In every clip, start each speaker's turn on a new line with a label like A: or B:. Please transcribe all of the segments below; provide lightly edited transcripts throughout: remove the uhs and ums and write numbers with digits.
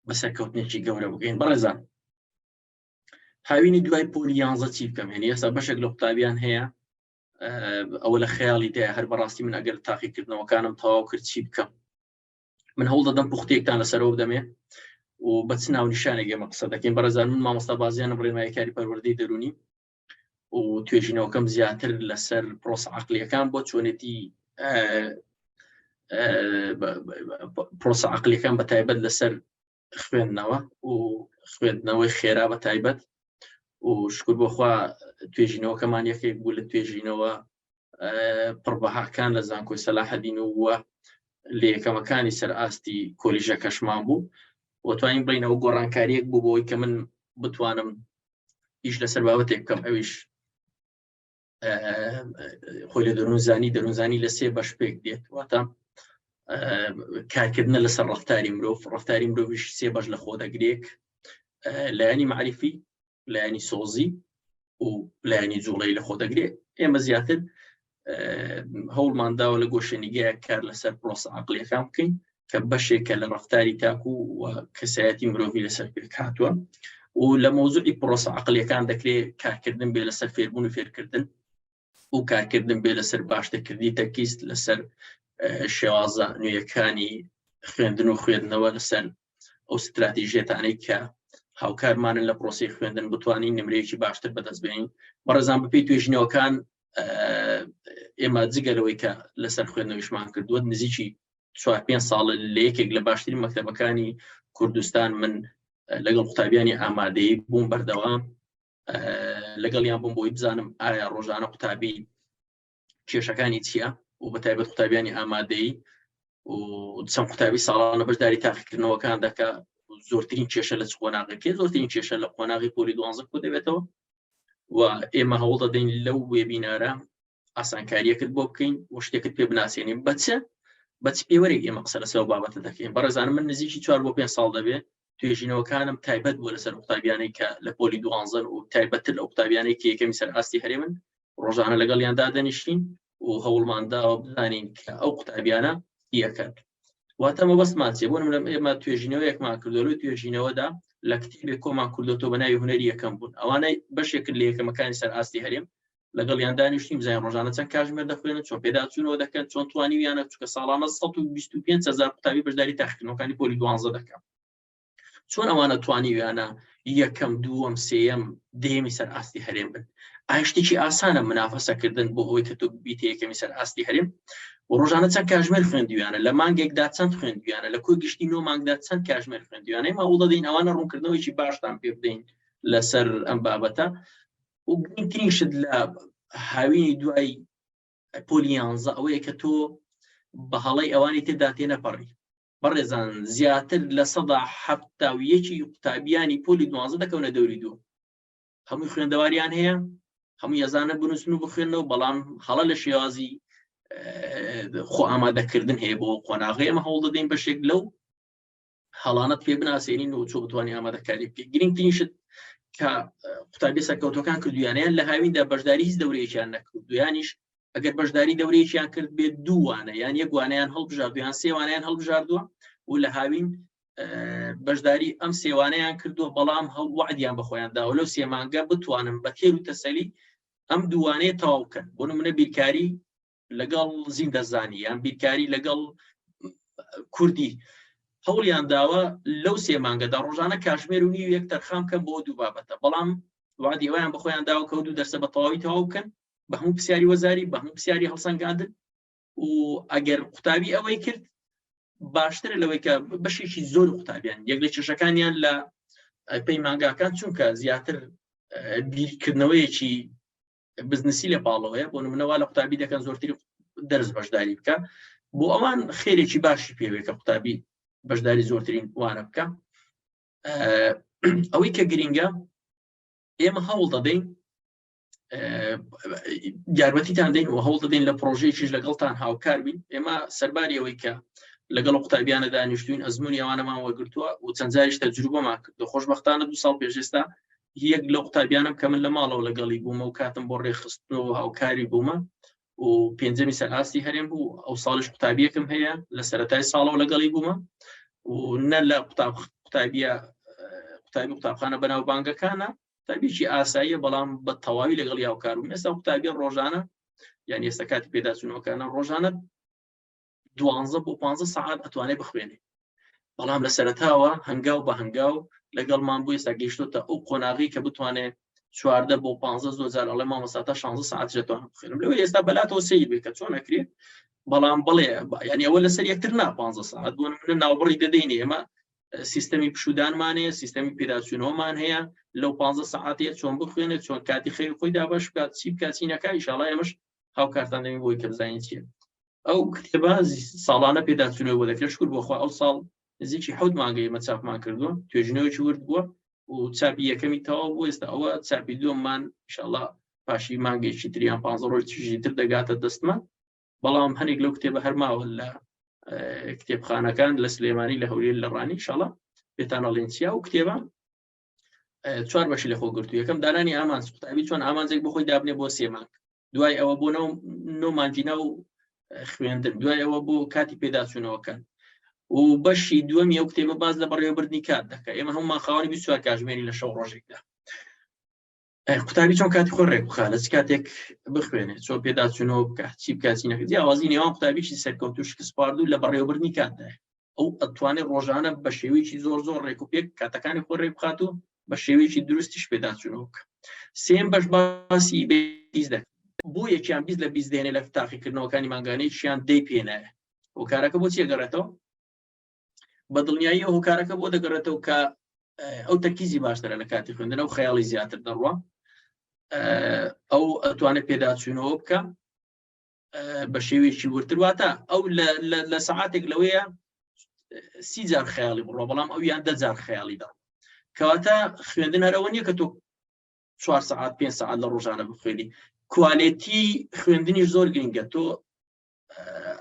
A: بەسەرکەوتنێکی گەورە بگەین. بەڕێزان، هاوینی دوای پۆلی 11 چی بکەم؟ هێنی ئێستا بەشێک لە قوتابیان هەیە ئەوە لە خەیاڵی دەیە هەر بەڕاستی من ئەگەر تاقیکردنەوەکانم تەواو کرد چی بکەم؟ من هەوڵ دەدەم پوختەیەکتان لەسەرەوە بدەمێ و بە چ ناونیشانێک ئێمە قسە دەکەین. بەڕێزان، من مامۆستا بازیانم ڕێنماییکاری پەروەردەی دەرونی و توێژینەوەکەم زیاتر لەسەر پرۆسە عەقلیەکان بۆ چۆنێتی پرۆسە عەقلیەکان بە تایبەت لەسەر خوێندنەوە و خوێندنەوەی خێرا بە تایبەت و شکر بۆخوا توێژینەوەکەمان یەکێک بوو لە توێژینەوە پڕبەهاکان لە زانکۆی سەلاحەدین وە لە یەکەمەکانی سەر ئاستی کۆلیژە کەشمان بوو و توانین بڵینەوە گۆڕانکاریەک بوو بۆی کە من بتوانم ئیش لەسەر بابەتێک بکەم، ئەویش خۆی لە دەروونزانی لە سێ بەش پێک دێت، واتە کارکردنە لەسەر ڕەفتاری مرۆڤ. ڕەفتاری مرۆڤیش سێ بەش لە خۆ دەگرێت، لایەنی معریفی، لایەنی سۆزی و لایەنی جوڵەی لە خۆ دەگرێت. ئێمە زیاتر هەوڵمانداوە لە گۆشەنیگەیە کار لەسەر پرۆسە عەقلیەکان بکەین کە بەشێکە لە ڕەفتاری تاکو و کەسایەتی مرۆڤی لەسەر پێک هاتووە و لە مۆزوعی پرۆسە عەقلیەکان دەکرێت کارکردن بێ لەسەر فێربوون و فێرکردن و کارکردن بێ لەسەر باشترکردنی تەرکیز لەسەر شێوازە نوێیەکانی خوێندن و خوێندنەوە لەسەر ئەو ستراتیژیەتانەی کە هاوکارمانن لە پرۆسی خوێندن بتوانین نمرەیەکی باشتر بەدەست بێنین. بەڕێزان، بەپێی توێژینەوەکان ئێمە جگەلەوەی کە لەسەر خوێندنەوەیشمان کردووە نزیکی 4-5 ساڵ لە یەکێک لە باشترین مەکتەبەکانی کوردستان من لەگەڵ قوتابیانی ئامادەیی بووم بەردەوام لەگەڵیان بووم بۆی بزانم ئایا ڕۆژانە قوتابی کێشەکانی چییە و بەتایبەت قوتابیانی ئامادەیی و چەند قوتابی ساڵانە بەشداری تاقیکردنەوەکان دەکا زۆرترین کێشە لە چ قۆناغێکی زۆرترین کێشە لە قۆناغی پۆلی 12 کۆ دەبێتەوە و ئێمە هەوڵ دەدەین لەو وێبینارە ئاسانکاریەکت بۆ بکەین و شتێکت پێ بناسیێنین. بەچ پێوەرێک ئێمە قسە لەسەر بابەتە دەکەین. بەڕێزان، من نزیکی 4-5 ساڵ دەبێت توێژینەوەکانم تایبەت بووە لەسەر قوتابیانەی کە لە پۆلی 12 و تایبەتتر لە قوتابیانەی کە یەکەمی سەر ئاستی هەرێمن ڕۆژانە لەگەڵیاندا دەنیشتین و هەوڵمانداوە بزانین کە ئەو قوتابیانە یەکەن. واتە مەبەستمان چێ؟ بۆ نمونە ئێمە توێژینەوەیەکمان کردووە، لەوەی توێژینەوەدا لە کتێبێک کۆمان کردوێتەوە بە ناوی هونەری یەکەم بوون. ئەوانەی بەشێکن لە یەکەمەکانی سەر ئاستی هەرێم لەگەڵیان دانیشتین بزانین ڕۆژانە چەند کاتژمێر دەخوێنن، چۆن پێداچوونەوە دەکەن، چۆن توانیویانە، چونکە ساڵانە 125,000 قوتابی بەشداری تاقیکردنەوەکانی پۆلی 12 دەکەن. چۆن ئەوانە توانیویانە یەکەم، دووەم، سێیەم، دێمی سەر ئاستی هەرێم بن؟ ئایا شتێکی ئاسانە منافەسەکردن بۆ ئەوەی کە تۆ بیتە یەکەمی سەر ئاستی هەرێم؟ و ڕۆژانە چەند کاتژمێر خوێندویانە، لە مانگێکدا چەند خوێندویانە، لە کۆی گشتی 9 مانگدا چەند کاتژمێر خوێندویانە؟ ئێمە هەوڵ دەدەین ئەوانە ڕوونکردنەوەیکی باشتان پێ بدەین لەسەر ئەم بابەتە. و گرنگترین شت لە هاوینی دوای پۆلی 11 ئەوەیە کە تۆ بە هەڵەی ئەوانی تێدا تێنەپەڕی. بەڕێزان، زیاتر لە 171 قوتابیانی پۆلی 12 دەکەونە دەوری دوو. هەمووی خوێندەواریان هەیە، هەمووی ئەزانە بنووسن و بخوێنەوە، بەڵام هەڵە لە شێوازی خۆ ئامادەکردن هەیە بۆ قۆناغی. ئێمە هەوڵ دەدەین بەشێک لەو هەڵانەت پێ بناسیێنین و چۆ بتوانین ئامادەکاری بکەین. گرنگترین شت کە قوتابی سەرکەوتوەکان کردویانیان لە هاویندا بەشداری هیچ دەورەیەکیان نەکردو، یانیش ئەگەر بەشداری دەورەیەکیان کرد بێت دووانە، یان یەک وانەیان هەڵبژاردووە یان سێ وانەیان هەڵبژاردووە و لە هاوین بەشداری ئەم سێوانەیان کردووە، بەڵام وعدیان بەخۆیان داوە لەو سێ مانگە بتوانن بە تێر و تەسەلی ئەم دووانەیە تەواو بکەن. بۆ نمونە بیرکاری لەگەڵ زیندەزانی یان بیرکاری لەگەڵ کوردی هەوڵیان داوە لەو سێ مانگەدا ڕۆژانە کاتژمێر و نیو یەک تەرخام بکەن بۆ دوو بابەتە، بەڵام وعدی ئەویان بەخۆیان داوە کە دوو دەرسە بە تەواوی تەواو بکەن بە هەموو پرسیاری وەزاری، بە هەموو پرسیاری هەڵسەنگاندن. و ئەگەر قوتابی ئەوەی کرد باشترە لەوەی کە بەشێکی زۆر قوتابیان یەک لە کێشەکانیان لە پەیمانگاکان چونکە زیاتر بیرکردنەوەیەکی بزنسی لە باڵەوەیە. بۆ نمونەوە لە قوتابی دەکەن زۆرتری دەرس بەشداری بکە، بۆ ئەوان خێرێکی باشی پێوێت کە قوتابی بەشداری زۆرترین وانە بکە. ئەوەی کە گرینگە ئێمە هەوڵ دەدەین یارمەتیتان دەین و هەوڵ دەدەین لە پرۆژەیەکیش لەگەڵتان هاوکار بین. ئێمە سەرباری ئەوەی کە لەگەڵ قوتابیانە دانیشتوین ئەزمموی ئەوانەمان وەگرتووە و چەند جاریش تەجروبەمان کردو. خۆشبەختانە 2 ساڵ پێش ئێستا یەک لە قوتابیانم کە من لە ماڵەوە لەگەڵی بوومە و کاتم بۆ ڕێخستنەوە هاوکاری بوومە و پێنجەمی سەر ئاستی هەرێم بوو. ئەو ساڵش قوتابیەکم هەیە لە سەرەتای ساڵەوە لەگەڵی بوومە و نە لە قوتابی قوتابخانە بەناوبانگەکانە قوتابیی ئاساییە بەڵام بە تەواوی لەگەڵ یاوکار و ئێستا قوتابی ڕۆژانە یعنی ئێستا کاتی پێداچوونەوەکانە ڕۆژانە 12 بۆ 15 ساعات ئەتوانێت بخوێنێ بەڵام لە سەرەتاوە هەنگاو بە هەنگاو لەگەڵمان بوو ئێستا گەیشتۆتە ئەو قۆناغی کە بتوانێت 14 بۆ 15 زۆر ئەڵێ مامۆستا 16 ساعت دەتوانم بخوێنم لەوەی ئێستا بەلاتەوە سیر بێت کە چۆن ئەکرێت بەڵام بڵێ یعنی ئەوە لەسەر یەکتر نا 15 ساعت بۆ من ناوبڕی دەدەینێ ئێمە سیستەمی پشودانمانەیە سیستەمی پێداچوونەوەمان هەیە لەو 15 ساعتەیە چۆن بخوێنێت چۆن کاتی خەوی خۆی دابش بکات چی بکات چی نەکات ئینشاڵڵا ئێمەش هاوکارتان دەبین بۆی کە بزانین چییە ئەو کتێبە ساڵانە پێداچوونەوە بۆ دەکرێت شکر بۆخوا ئەو ساڵ نزیکی 7 مانگەی ئێمە چاپمان کردووە توێژنەوەی ورد بووە و چاپی یەکەمی تەواو بوو ئێستا ئەوە چاپی دووەممان ئینشاڵڵا پاشی مانگێکی تریان 15 ڕۆژی تر دەگاتە دەستمان بەڵام هەنێک لەو کتێبە هەرماوە لە کتێبخانەکان لە سلێمانی لە هەولێر لە ڕانی ئینشاڵڵا پێتان ئەڵێن چیا و کتێبە 4 بەشی لەخۆ گرتو یەکەم دانانی ئامانج قوتابی چۆن ئامانجێک بخۆی دابنێ بۆ 3 مانگ دوای ئەوە بۆ 9 مانگینە و خوێندن دوای ئەوە بۆ کاتی پێداچوونەوەکان و بەشی دووەمی ئەو کتێبە باز لە بەڕێوەبردنی کات دەکات ئێمە هەمومان خاوەنی 24 کاتژمێری لە شەو ڕۆژێکدا قوتابی چۆن کاتی خۆی ڕێک بخات لە چ کاتێک بخوێنێت چۆن پێداچوونەوە بکات چی بکاتی نەکات جیاوازی نێوان قوتابیی سەرکەوتوو شکست خواردوو لە بەڕێوەبردنی کاتدایە ئەو ئەتوانێت ڕۆژانە بە شێوەیەکی زۆر ڕێک و پێک کاتەکانی خۆی ڕێک بخات و بە شێوەیەکی دروستیش پێداچوونەوە بکات سێم بەش باسی بیز دەکات بۆ یەکیان بیست لە بیست دێنێ لە تاقیکردنەوەکانی مانگانەی چیان دەی پێنایە هۆکارەکە بۆ چی گەڕێتەوە بە دڵنیایی هۆکارەکە بۆ دەگەڕێتەوە کە ئەو تەرکیزی باشترە لە کاتی خوێندنە و خەیاڵی زیاتر دەڕوە ئەو ئەتوانێت پێداچوونەوە بکە بە شێوەیەکی ورتر واتە ئەو لە سەعاتێک لەوەیە 30 جار خەیاڵی بڕۆ بەڵام ئەو یان 10 جار خەیاڵی دەڕۆ کەواتە خوێندن هەرەوە نییە کە تۆ 4 ساعت 5 ساعت لە ڕۆژانە بخوێنی کوالیتی خوێندنی زۆر گرنگە تۆ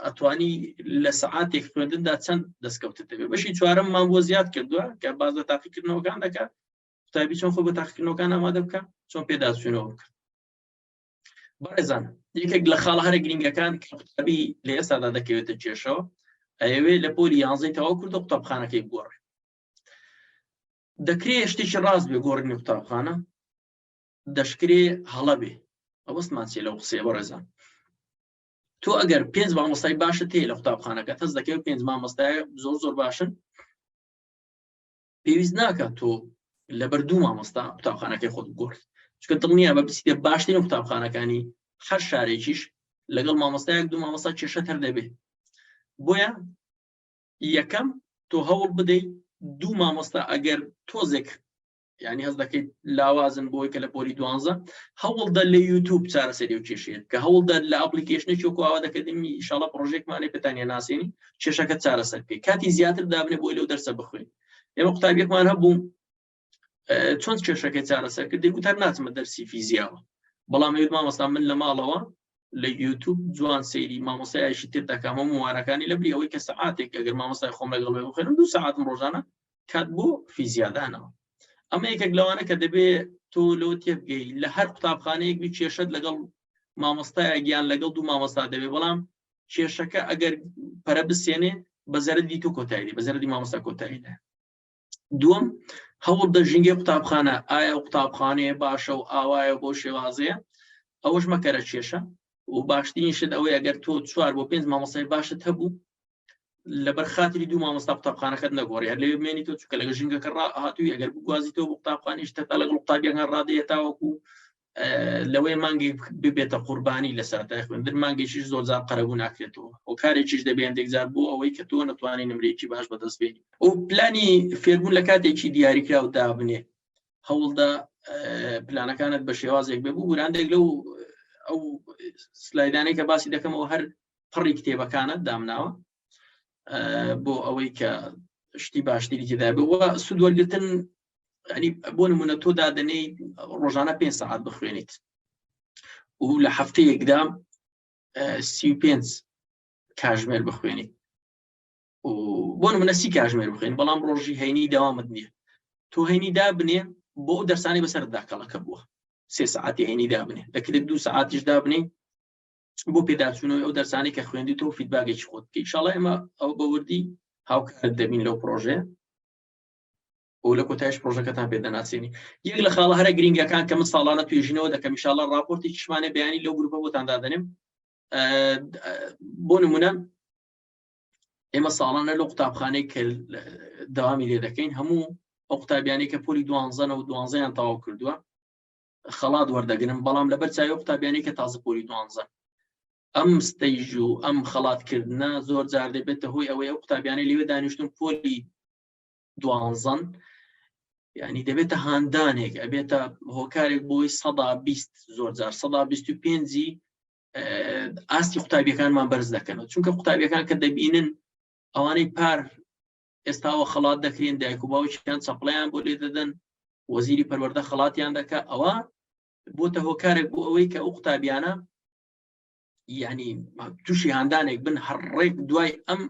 A: ئەتوانی لە سەعاتێک خوێندندا چەند دەستکەوتت دەبێت بەشی چوارەممان بۆ زیاد کردووە کە باز لە تاقیکردنەوەکان دەکات قوتابی چۆن خۆ بە تاقیکردنەوەکان ئامادە بکە چۆن پێداچوونەوە بکە بەڕێزان یەکێک لە خاڵە هەرە گرنگەکان کە قوتابی لە ئێستادا دەکەوێتە کێشەوە ئەوێ لە پۆلی 11 تەواو کردو قوتابخانەکەی بگۆڕێ دەکرێت شتێکی ڕاست بێ گۆڕینی قوتابخانە دەشکرێ هەڵە بێ ئەوەستمان چێ لەو قسەیە بەڕێزان تۆ ئەگەر 5 مامۆستای باشت هەیە لە قوتابخانەکە هەست دەکەوێت 5 مامۆستای زۆر باشن پێویست ناکات تۆ لەبەر 2 مامۆستا قوتابخانەکەی خۆت بگۆڕیت چونکە دڵنیە بە بچیتە باشترین قوتابخانەکانی هەر شارێکیش لەگەڵ مامۆستایەک 2 مامۆستا کێشە هەر دەبێت بۆیە یەکەم تۆ هەوڵ بدەیت 2 مامۆستا ئەگەر تۆزێک یعنی هەست دەکەیت لاوازن بۆی کە لە پۆلی 12 هەوڵدا لە یوتیوب چارەسەری و کێشێت کە هەوڵدا لە ئەپلیکیشنێکی وەکو ئاوا دەکەدەمی ئینشاڵڵا پرۆژێکمانێ پێتانیە ناسێنی کێشەکە چارەسەر پێ کاتی زیاتر دابنێ بۆی لەو دەرسە بخوێن ئێمە قوتابیەکمان هەبوو چۆن کێشەکەی چارەسەر کرد دەیگوت ناچمە دەرسی فیزیاوە بەڵام ئێوە مامۆستا من لە ماڵەوە لە یوتیوب جوان سەیری مامۆستایەکی تر دەکەم و موارەکانی لە بری ئەوەی کە سەعاتێک ئەگەر مامۆستای خۆم لەگەڵ بێ بخوێنم 2 ساعتم ڕۆژانە کات بۆ فیزیادانەوە ئەمە یەکێک لەوانە کە دەبێت تۆ لەوە تێبگەی لە هەر قوتابخانەیەک بی کێشەت لەگەڵ مامۆستایە گیان لەگەڵ 2 مامۆستا دەبێت بەڵام کێشەکە ئەگەر پەرە بسێنێ بە زەردی تۆ کۆتایی بە زەردی مامۆستا کۆتاییدا دووەم هەوڵ دە ژینگەی قوتابخانە ئایا قوتابخانەیە باشە و ئاوایە بۆ شێوازەیە ئەوەش مەکەرە کێشە و باشترینشت ئەوەی ئەگەر تۆ 4 بۆ 5 مامۆستای باشت هەبوو لەبەر خاتری 2 مامۆستا قوتابخانەکەت نەگۆڕی هەر لەوێ بمێنی تۆ چونکە لەگەڵ ژینگەکە هاتووی ئەگەر بگوازیتەوە بۆ قوتابخانەی شتەکە لەگەڵ قوتابیەکان ڕادەیەتاوەکو لەوەی مانگی ببێتە قوربانی لە سەرەتای خوێندن مانگێکیش زۆر جار قەرەبوو ناکرێتەوە و کارێکیش دەبێت یەکجار بۆ ئەوەی کە تۆ نەتوانێت نمرەیەکی باش بەدەست بێنی و پلانی فێربوون لە کاتێکی دیاریکراو دابنێ هەوڵدا پلانەکانت بە شێوازێک بێ بوو ورانێک لەو ئەو سلایدانەی کە باسی دەکەمەوە هەر پڕی کتێبەکانت دامناوە بۆ ئەوەی کە شتی باشتری تێدا بووە سوودوەرگرتن ینی بۆ نمونە تۆ دادنەی ڕۆژانە 5 ساعت بخوێنیت و لە هەفتەیەکدا 35 کاتژمێر بخوێنیت و بۆ نمونە 30 کاتژمێر بخوێنیت بەڵام ڕۆژی هەینی داوامت نییە تۆ هەینی دابنێ بۆ ئەو دەرسانی بەسەردا کەڵەکە بووە 3 ساعتی هەینی دابنێ دەکرێت 2 ساعتیش دابنێ بۆ پێداچوونەوەی ئەو دەرسانی کە خوێندیتەوە فیدباکێکی خۆت بکەیت ئینشاڵڵا ئێمە ئەو بە وردی هاوکارت دەبین لەو پرۆژێ و لە کۆتایش پرۆژەکەتان پێدەناسیێنی. یەک لە خاڵە هەرە گرنگەکان کە من ساڵانە توێژینەوە دەکەم ئینشاڵڵا راپۆرتێکی شمانە بەیانی لەو گروپە بۆتان دادەنێم. بۆ نمونە ئێمە ساڵانە لەو قوتابخانەی کە دەوامی لێ دەکەین هەموو ئەو قوتابیانەی کە پۆلی 12 و 12یان تەواو کردووە خەڵات وەردەگرن، بەڵام لەبەر چاوی قوتابیانەی کە تازە پۆلی 12 ئەم ستەیژ و ئەم خەڵاتکردنە زۆر جار دەبێتە هۆی ئەوەی ئەو قوتابیانەی لێوێ دانیشتون پۆلی 12 یعنی دەبێتە هاندانێک ئەبێتە هۆکارێک بۆی 120 زۆر جار 125 ئاستی قوتابیەکانمان بەرز دەکەنەوە، چونکە قوتابیەکان کە دەبینن ئەوانەی پار ئێستاوە خەڵات دەکرێن دایک و باوکیان چەپڵیان بۆ لێ دەدەن وەزیری پەروەردە خەڵاتیان دەکا، ئەوە بۆتە هۆکارێک بۆ ئەوەی کە ئەو قوتابیانە یعنی تووشی هاندانێک بن هەڕێک دوای ئەم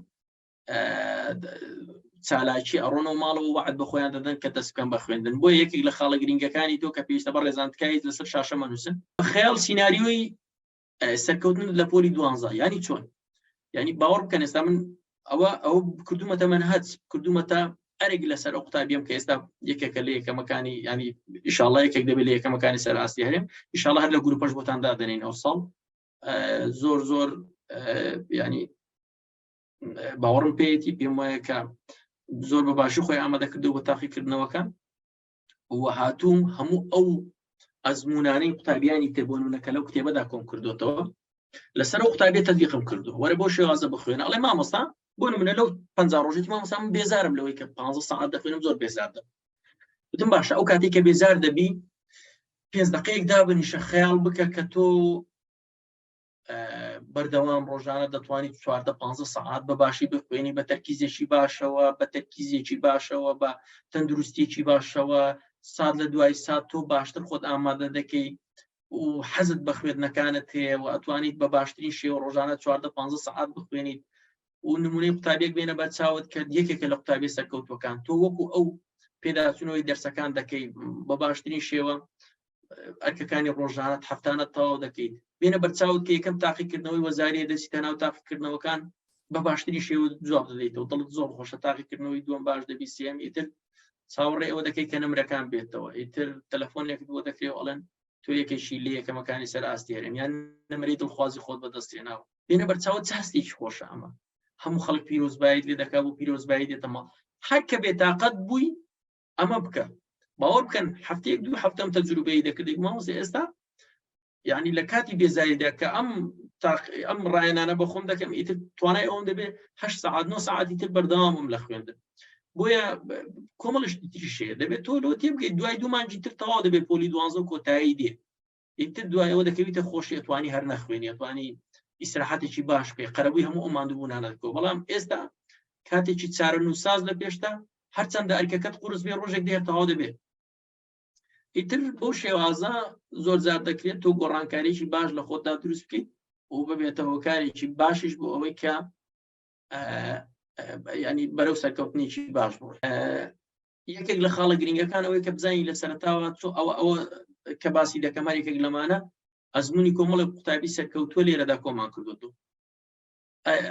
A: چالاکی ئەڕۆنەوە ماڵەوە وعد بە خۆیان دەدەن کە دەست بکەن بە خوێندن. بۆ یەکێک لە خاڵە گرنگەکانی تۆ کە پێویستە بە ڕێزانتکایت لەسەر شاشەمە نووسن. خەیاڵ سیناریۆی سەرکەوتن لە پۆلی 12 ینی چۆن؟ ینی باوەڕ بکەن ئێستا من ئەوە کردومەتە منهەج کردومەتە ئەرێک لەسەر ئەو قوتابیم کە ئێستا یەکێکە لە یەکەمەکانی ینی ئینشاڵڵا یەکێک دەبێت لە یەکەمەکانی سەر ئاستی هەرێم، ئینشاڵڵا هەر لە گروپەش بۆتان دادەنین ئەو ساڵ. زۆر ینی باوەڕم پێیەتی پێم وایە کە زۆر بە باشی خۆی ئامادەکردەوە بە تاقیکردنەوەکە و هاتووم هەموو ئەو ئەزمونانەی قوتابیانی تر بۆ نمونەکە لەو کتێبەدا کۆم کردوتەوە لەسەر ئەو قوتابیە تەطبیقم کردو وەرە بۆ شێوازە بخوێنە. ئەڵێ مامۆستا بۆ نمونە لەو 50 ڕۆژێکی مامۆستا من بێزارم لەوەی کە 15 ساعت دەخوێنم، زۆر بێزار دەبم. وتم باشە ئەو کاتێک کە بێزار دەبی 5 دقەیەک دابنیشە خەیاڵ بکە کە تۆ بەردەوام ڕۆژانە دەتوانیت 14-15 ساعت بە باشی بخوێنی بە تەرکیزێکی باشەوە، بە تەرکیزێکی باشەوە، بە تەندروستێکی باشەوە، سات لە دوای سات تۆ باشتر خۆت ئامادە دەکەی و حەزت بە خوێندنەکانت هەیە و ئەتوانیت بە باشترین شێوە ڕۆژانە 14-15 ساعت بخوێنیت و نمونەی قوتابێک بێنە بە چاوت کە یەکێکە لە قوتابێ سەرکەوتوەکان تۆ وەکو ئەو پێداچوونەوەی دەرسەکان دەکەی بە باشترین شێوە ئەرکەکانی ڕۆژانەت هەفتانە تەواو دەکەیت، بێنە بەرچاوت کە یەکەم تاقیکردنەوەی وەزاریە دەچیتە ناو تاقیکردنەوەکان بە باشترین شێوە جواب دەدەیتەوە، دڵت زۆر خۆشە تاقیکردنەوەی دووەم باش دەبی سێم ئیتر چاوەڕێ ئەوە دەکەی کە نمرەکان بێتەوە، ئیتر تەلەفۆنێکت بۆ دەکرێت ئەڵێن تۆ یەکێکی لێ یەکەمەکانی سەر ئاستی هەرێم یان نمرەی دڵخوازی خۆت بەدەستێناوە، بێنە بەرچاوت چاستێکی خۆشە. ئەمە هەموو خەڵک پیرۆزبایت لێ دەکا بۆ پیرۆزبایی دێتە ماڵ، هەر کە بێتاقەت بووی ئەمە بکە. باوەڕ بکەن هەفتەیەک دوو هەفتەم تەجروبەی دەکردی مامۆستا ئێستا یعنی لە کاتی بێزاریدا کە ئەم ڕایەنانە بە خۆم دەکەم ئیتر توانای ئەوم دەبێت 8 ساعت 9 ساعتی تر بەردەوامم لە خوێندن. بۆیە کۆمەڵشتی تریشەیە دەبێت تۆ لۆ تێبگەیت دوای دوو مانگی تر تەواو دەبێت پۆلی 12 کۆتایی دێ، ئیتر دوایەوە دەکەویتە خۆشی ئەتوانی هەر نەخوێنی، ئەتوانی ئیسراحەتێکی باش بکەی قەرەبووی هەموو ئەو ماندووبوونانە دەکەوە. بەڵام ئێستا کاتێکی چارە نووساز لە پێشتا هەرچەندە ئەرکەکەت قورس بێ ڕۆژێک دێر تەواو دەبێت. ئیتر بۆ شێوازە زۆر جار دەکرێت تۆ گۆڕانکاریی باش لە خۆتدا دروست بکەیت و ببێتە هۆکارێکی باشیش بۆ ئەوەی کە ینی بەرەو سەرکەوتنێکی باش بوو. یەکێک لە خاڵە گرنگەکان ئەوەی کە بزانین لە سەرەتاوە ئەوە کە باسی دەکەم هەرێکێک لەمانە ئەزموونی کۆمەڵی قوتابی سەرکەوتووە لێرەدا کۆمان کردوتەوە.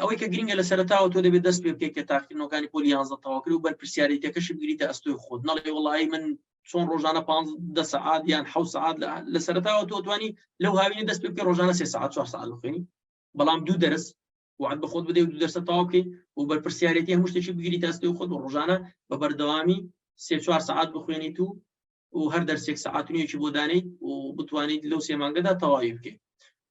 A: ئەوەی کە گرنگە لە سەرەتاوە تۆ دەبێت دەست پێ بکەیت کە تاقیکردنەوەکانی پۆلی 11 تەواو کرد و بەرپرسیارەتەکەشی بگریتە ئەستۆی خۆت، نەڵێ وەڵی من چۆن ڕۆژانە 15 ساعت یان 7 ساعت لە سەرەتاوە تۆ توانی لەو هاوینە دەست پێ بکەی ڕۆژانە 3 ساعت 4 ساعت بخوێنی، بەڵام دوو دەرس وعد بە خۆت بدەیت و دوو دەرسە تەواو بکەیت و بەرپرسیارەتی هەموو شتێکی بگریتە ئەستۆی خۆت و ڕۆژانە بە بەردەوامی 3-4 ساعت بخوێنیت و هەر دەرسێک ساعت و نیەکی بۆ دانیت و بتوانیت لەو 3 مانگەدا تەواوی بکەیت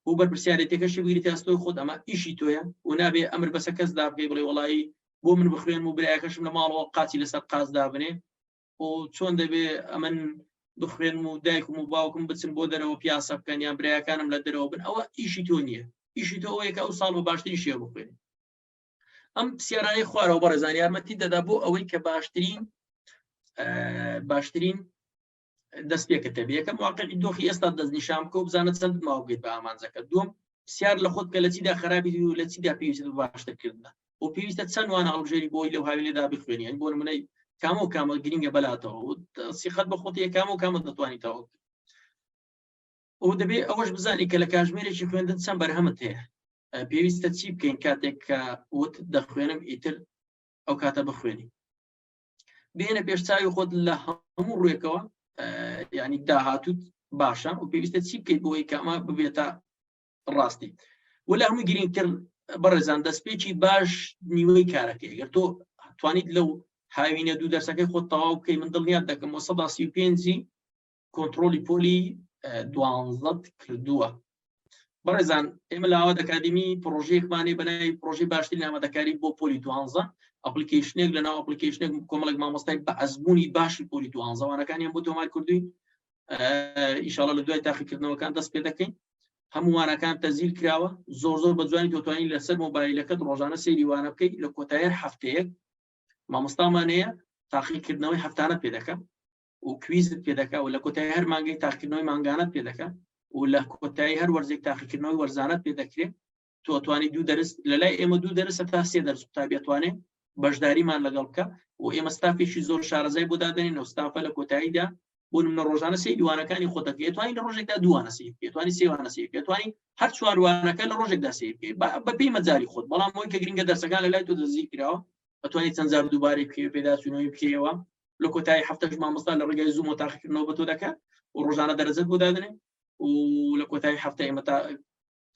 A: و بەرپرسیارەتەکەشی بگریتە ئەستۆی خۆت. ئەمە ئیشی تۆیە و نابێ ئەمر بەسە کەسدا بکەی بڵێ وەڵی بۆ من بخوێن و برایەکەشم لە ماڵەوە قاچی لەسەر قاز دابنێ و چۆن دەبێ ئەمن بخوێنم و دایکم و باوکم بچن بۆ دەرەوە پیاسە بکەن یان برایەکانم لە دەرەوە بن، ئەوە ئیشی تۆ نییە، ئیشی تۆ ئەوەیە کە ئەو ساڵ بە باشترین شێوە بخوێنی. ئەم پرسیارانەی خوارەوە بەڕێزان یارمەتی دەدا بۆ ئەوەی کە باشترین دەست پێکەتە بێ. یەکەم واقعی دۆخی ئێستا دەستنیشان بکە و بزانە چەند ماوە بگەیت بە ئامانجەکە. دووەم پرسیار لە خۆت کە لە چیدا خراپی و لە چیدا پێویستە باشترکردنە و پێویستە چەند وانە هەڵبژێری بۆی لەو هاوینەدا بخوێنی، بۆ نمونەی کامە و کامە گرنگە بەلاتەوە و سیخەت بە خۆت کامە و کامە دەتوانیتەوە و دەبێ ئەوەش بزانی کە لە کاتژمێرێکی خوێندن چەند بەرهەمت هەیە، پێویستە چی بکەین کاتێک کە وت دەخوێنم ئیتر ئەو کاتە بخوێنی. بێنە پێشچاوی خۆت لە هەموو ڕوویەکەوە یعنی داهاتوت باشە و پێویستە چی بکەیت بۆی کە ئەمە ببێتە ڕاستی و لە هەمووی گرنگتر بەڕێزان دەستپێکی باش نیوەی کارەکەی ئەگەر تۆ توانیت لەو هاوینە دوو دەرسەکەی خۆت تەواو بکەی من دڵنیات دەکەم 135 کۆنتڕۆلی پۆلی 12 کردووە بەڕێزان ئێمە لە ئاواد ئەکادمی پرۆژەیەکمانەی بەناوی پرۆژەی باشترین ئامادەکاری بۆ پۆلی 12 ئەپلیکیشنێک لەناو ئەپلیکیشنێک کۆمەڵێک مامۆستای بە ئەزمموی باشی پۆلی 12 وانەکانیان بۆ تۆمار کردووی ئیشاڵە لە دوای تاقیکردنەوەکان دەست پێ دەکەین هەمووانەکان تەزیل کراوە زۆر بەجوانی تۆتوانی لەسەر مۆبایلەکەت ڕۆژانە سەیری وانە بکەیت لە کۆتاییەر هەفتەیەک مامۆستامانەیە تاقیکردنەوەی هەفتانە پێ دەکەم و کویزت پێ دەکا و لە کۆتایی هەر مانگەی تاقیکردنەوەی مانگانەت پێ دەکە و لە کۆتایی هەر وەرزێک تاقیکردنەوەی وەرزانەت پێ دەکرێت تۆ توانی دوو دەرس لەلای ئێمە دوو دەرسە تا سێ دەرس تابێتوانێت بەشداریمان لەگەڵ بکە و ئێمە ستافێکی زۆر شارەزای بۆ دادەنین و ستافە لە کۆتاییدا بۆ نمونە ڕۆژانە سەیری وانەکانی خۆتەکە توانی لە ڕۆژێکدا دووانە سیر بکەیت توانی سێوانە سیر بکەیت توانی هەر چواروانەکە لە ڕۆژێکدا سیر بکەیت بە پێی مەجاری خۆت بەڵام ئەوەی کە گرنگە دەرسەکان لەلای تۆ دەزیر کراوە بەتوانیت چەند جار دووبارەی بکەوێت پێداچوونەوەی بکەیەوە لە کۆتایی هەفتەش مامۆستا لە ڕێگای زووم و تاقیکردنەوە بە تۆ دەکات و ڕۆژانە دەرەجەت بۆ دادنێ و لە کۆتایی هەفتە ئێمە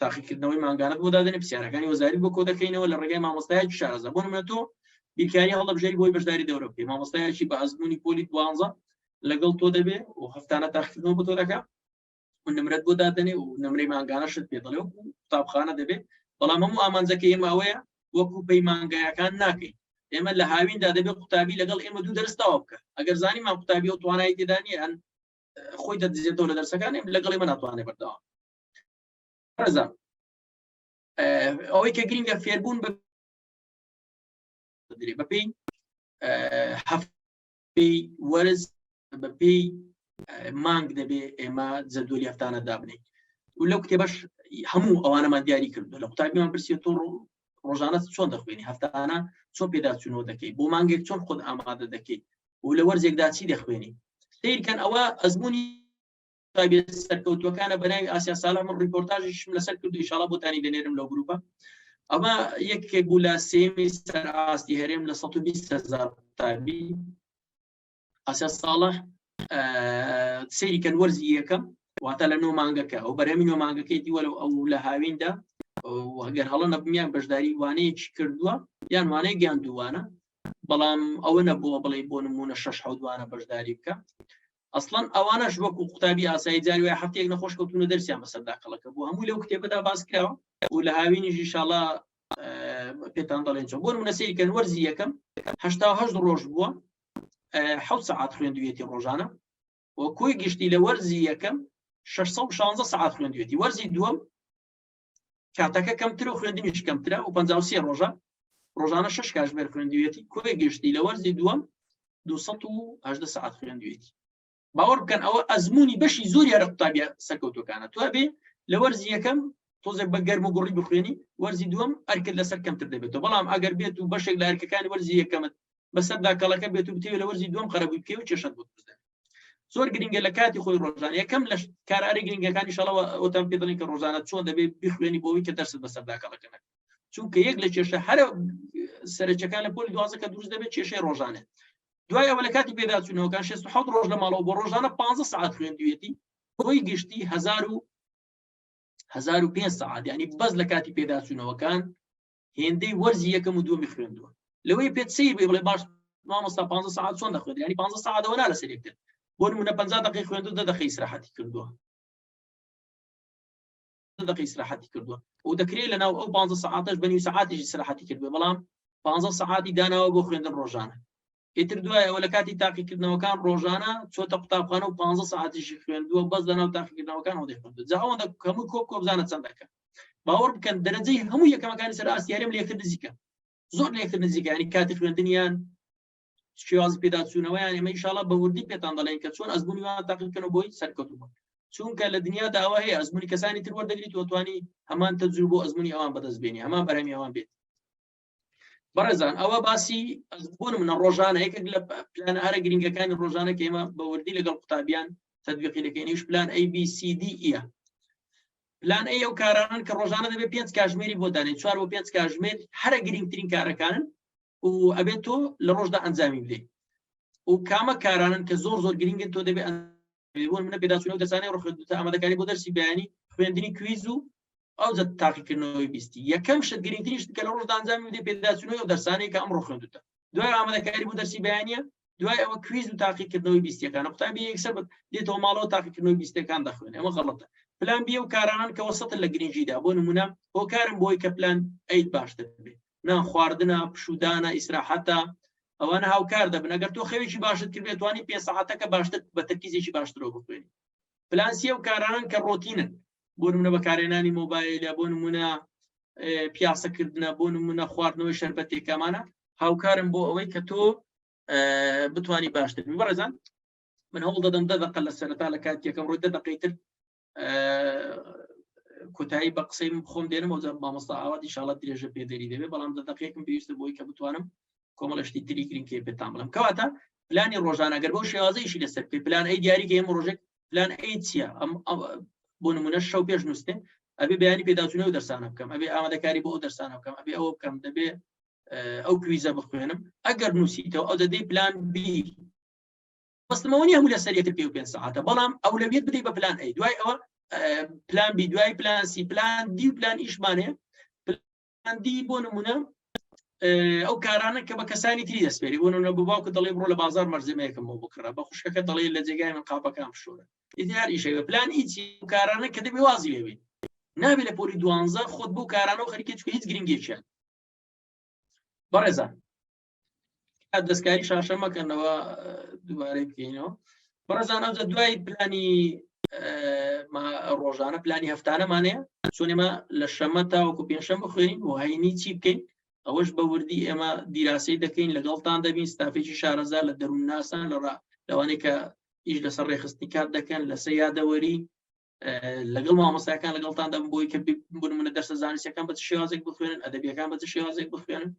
A: تاقیکردنەوەی مانگانەت بۆ دادنێ پرسیارەکانی وەزاری بۆ کۆ دەکەینەوە لە ڕێگای مامۆستایەکی شارەزا بۆ نمونە تۆ بیرکاری هەڵەبژێری بۆی بەشداری دەورە بکەیت مامۆستایەکی بە ئەزمموی پۆلی 12 لەگەڵ تۆ دەبێ و هەفتانە تاقیکردنەوە بۆ تۆ دەکات و نمرەت بۆ دادنێ و نمرەی مانگانەشت پێ دەڵێ و قوتابخانە دەبێت بەڵام هەموو ئامانجەکە ئێمە ئەوەیە وەکو پەیمانگایەکان ناکەین ئێمە لە هاویندا دەبێت قوتابی لەگەڵ ئێمە دوو دەرستاوە بکە ئەگەر زانیمان قوتابی و توانایی تێدانی ئەن خۆی دەدزێتەوە لە دەرسەکان لەگەڵ ئێمە ناتوانێت بەردەوام ڕێزان ئەوەی کە گرنگە فێربوون بەپێی هەفتەی وەرز بەپێی مانگ دەبێ ئێمە جەدوەلی هەفتانە دابنین و لەو کتێبەش هەموو ئەوانەمان دیاری کردو لە قوتابیمان پرسیە تۆ ڕۆژانە چۆن دەخوێنی هەفتانە چۆن پێداچوونەوە دەکەی بۆ مانگێک چۆن خۆت ئامادە دەکەی و لە وەرزێکدا چی دەخوێنی سیرکەن ئەوە ئەزمموی سەرکەوتوەکانە بەناوی ئاسیا ساڵح من ڕیپۆرتاژیشم لەسەر کردو ئینشاڵڵا بۆتانی دەنێرم لەو گروپە ئەمە یەکێک بوو لە سێمی سەر ئاستی هەرێم لە 120,000 قوتابی ئاسیا ساڵح سیرکەن وەرزی یەکەم واتە لە نۆ مانگەکە ئەو بەرهەمی نۆ مانگەکەی دیوە ئەو لە هاویندا ئەگەر هەڵە نەبمیان بەشداری وانەیەکی کردووە یان وانەیە گیاندووانە بەڵام ئەوە نەبووە بڵێ بۆ نمونە 6 حەوتوانە بەشداری بکە ئەسڵەن ئەوانەش وەکو قوتابی ئاسایی جاری وای هەفتەیەک نەخۆش کەوتونە دەرسیان بەسەرداقەڵەکە بۆ هەموو لەو کتێبەدا باس کراوە و لە هاوینیش ئینشاڵڵا پێتان دەڵێن چۆن بۆ نمونە سەیرکەن وەرزی یەکەم 88 ڕۆژ بووە 7 ساعات خوێندوێتی ڕۆژانە و کۆی گشتی لە وەرزی یەکەم 616 ساعات خوێندوێتی وەرزی دووەم کاتەکە کەمترە و خوێندنیش کەمترە و 53 ڕۆژە ڕۆژانە 6 کاتژمێر خوێندوێتی کۆی گشتی لە وەرزی دووەم 218 ساعات خوێندوێتی باوەڕ بکەن ئەوە ئەزمموی بەشی زۆر یارە قوتابیە سەرکەوتوەکانە تو بێ لە وەرزی یەکەم تۆزێک بە گەرم و گوڕی بخوێنی وەرزی دووەم ئەرکت لەسەر کەمتر دەبێتەوە بەڵام ئەگەر بێت و بەشێک لە ئەرکەکانی وەرزی یەکەمت بەسەرداکەڵەکە بێت و بتێوێت لە وەرزی دووەم قەرەبووی بکەوە و کێشت بۆ دروست دەبێت زۆر گرنگە لە کاتی خۆی ڕۆژانە یەکەم لە کاراری گرنگەکانی ئینشاڵڵا ئەوتان پێ دەڵێن کە ڕۆژانە چۆن دەبێت بخوێنی بۆەوەی کە دەرست بەسەرداکەڵەکە نەکەی چونکە یەک لە کێشە هەرە سەرچەکان لە پۆلی 12 کە دروست دەبێت کێشەی ڕۆژانە دوای ئەوە لە کاتی پێداچوونەوەکان 67 ڕۆژ لە ماڵەوە بۆ ڕۆژانە 15 ساعات خوێندوێتی بۆی گشتی 1005 ساعات یعنی بەس لە کاتی پێداچوونەوەکان هێندەی وەرزی یەکەم و دووەمی خوێندووە لەوەی پێت سیر بێ بڵێ باش مامۆستا 15 ساعات چۆن دەخوێنی یعنی 15 ساعتەوە نا لەسەر یەکتر بۆ نمونە 50 دقیقە خوێندووە 10 دقیقە ئیسراحەتی کردووە 10 دقیقە ئیسراحەتی کردووە و دەکرێت لەناو ئەو 15 ساعتش بەنیو ساعاتێکی ئیسراحەتی کردووە بەڵام 15 ساعتی داناوە بۆ خوێندن ڕۆژانە ئیتر دوایە ئەوە لە کاتی تاقیکردنەوەکان ڕۆژانە چۆتە قوتابخانە و 15 ساعتیشی خوێندووە بەس لەناو تاقیکردنەوەکان ئەو دەخوێندووە جا ئەوەندە هەموو کۆ بزانە چەندەکە باوەڕ بکەن دەرەجەی هەموو یەکەمەکانی سەر ئاستی هەرێم لە یەکتر نزیکە زۆر لە یەکتر نزیکە ینی کاتی خوێندنیان شێوازی پێداچوونەوەیان ئێمە ئینشاڵڵا بە وردی پێتان دەڵێن کە چۆن ئەزممونیوان تاقیکردنەوە بۆی سەرکەوتووە چونکە لە دنیادا ئەوە هەیە ئەزمموی کەسانی تر وەردەگریت و توانی هەمان تەجروبە بۆ ئەزمموی ئەوان بەدەستبێنی هەمان بەرهەمی ئەوان بێت بەڕێزان ئەوە باسی بۆ نمونە ڕۆژانە یەکێک لە پلانە هەرە گرنگەکانی ڕۆژانە کە ئێمە بە وردی لەگەڵ قوتابیان تەطبیقی دەکەینیش پلان ABCDE پلان ئەو کارانن کە ڕۆژانە دەبێت 5 کاتژمێری بۆ دانێت 4 بۆ 5 کاتژمێر هەرە گرنگترین کارەکانن و ئەبێت تۆ لە ڕۆژدا ئەنجامی بدەیت و کامە کارانن کە زۆر گرنگن تۆ دەبێت بۆ منە پێداچوونەوە دەسانەی ڕۆخدوتە ئامادەکاری بۆ دەرسی بەیانی خوێندنی کویز و ئەو تاقیکردنەوەی بیستی یەکەم شت گرنگترین شت کە لە ڕۆژدا ئەنجامی بدەیت پێداچوونەوەی ئەو دەرسانەی کە ئەمڕۆ خوێندوتە دوای ئامادەکاری بۆ دەرسی بەیانیە دوای ئەوە کویز و تاقیکردنەوەی بیستیەکان قوتابی یەکسەر دێتەوە ماڵەوە تاقیکردنەوەی بیستەکان دەخوێنێ ئەمە غەڵەتە پلان بی و کارانان کە وەسەتن لە گرنگیدا بۆ نمونە هۆکارم بۆی کە پلان ئەیت باشتر بێت نان خواردنە پشودانە ئیسراحەتە ئەوانە هاوکار دەبن ئەگەر تۆ خەوێکی باشت کرد بێت توانی 5 ساعتەکە باشتر بە تەرکیزێکی باشترەوە بخوێنی پلانسیە و کارانان کە ڕۆتینن بۆ نمونە بەکارهێنانی مۆبایلە بۆ نمونە پیاسەکردنە بۆ نمونە خواردنەوەی شەربەتێکەمانە هاوکارم بۆ ئەوەی کە تۆ بتوانی باشتر بەڕێزان من هەوڵ دەدەم 10 دقە لە سەرەتا لە کاتێکەکەم ڕۆی 10 دقەیتر کۆتایی بە قسەی خۆم دێنم ئەو مامۆستا ئاوات ئینشاڵڵا درێژە پێدەری دەبێت بەڵام 10 دقەیەکم پێویستە بۆی کە بتوانم کۆمەڵەشتی تری گرنگکێ پێتان بڵم کەواتە پلانی ڕۆژانە گەر بەو شێوازەیەشی لەسەر پێ پلان ئەی دیاریکە ئێمە ڕۆژێک پلان ئەی چییە بۆ نمونە شەو پێش نووسێ ئەبێ بەیانی پێداچوونەوە دەرسانە بکەم ئەبێ ئامادەکاری بۆ ئەو دەرسانە بکەم ئەبێ ئەوە بکەم دەبێ ئەو کویزە بخوێنم ئەگەر نووسیتەوە ئەو دەدەی پلان بی بەستمەوە نیە هەموو لە سەر یەکتر پێ و 5 ساعتە بەڵام ئەولەویەت بدەی بە پلان ئەی دوای ئەوە پلان بی دوای پلان سی پلان دی و پلان ئیشمانەیە پلان دی بۆ نمونە ئەو کارانە کە بە کەسانی تری دەسپێری بۆ نمونە بۆ باوکە دەڵێ بڕۆ لە بازار مەرجەمەیەکم بۆ بکڕە بە خوشکەکە دەڵێ لە جێگای من قاپەکان بشۆرە ئیتیار ئیشەوە پلان هیچی کارانە کە دەبێ وازی لێبێت نابێت لە پۆری 12 خۆت بۆ کارانەوە خەریکە چکە هیچ گرنگێکیان بەڕێزان دەستکاری شاشە مەکەنەوە دووبارەی بکەینەوە بەڕێزان ئەوجا دوای پلانی ڕۆژانە پلانی هەفتانەمانەیە چۆن ئێمە لە شەمە تاوەکو پێنجشەممە خوێنین و هەینی چی بکەین ئەوەش بە وردی ئێمە دیراسی دەکەین لەگەڵتان دەبین ستافێکی شارەزار لە دەروون ناسان لەوانەیە کە ئیش لەسەر ڕێخستی کات دەکەن لەسەر یادەوەری لەگەڵ مامۆستایەکان لەگەڵتان دەبن بۆی کە بنمونە دەرسە زانستیەکان بە چ شێوازێک بخوێنن ئەدەبیەکان بە چ شێوازێک بخوێنن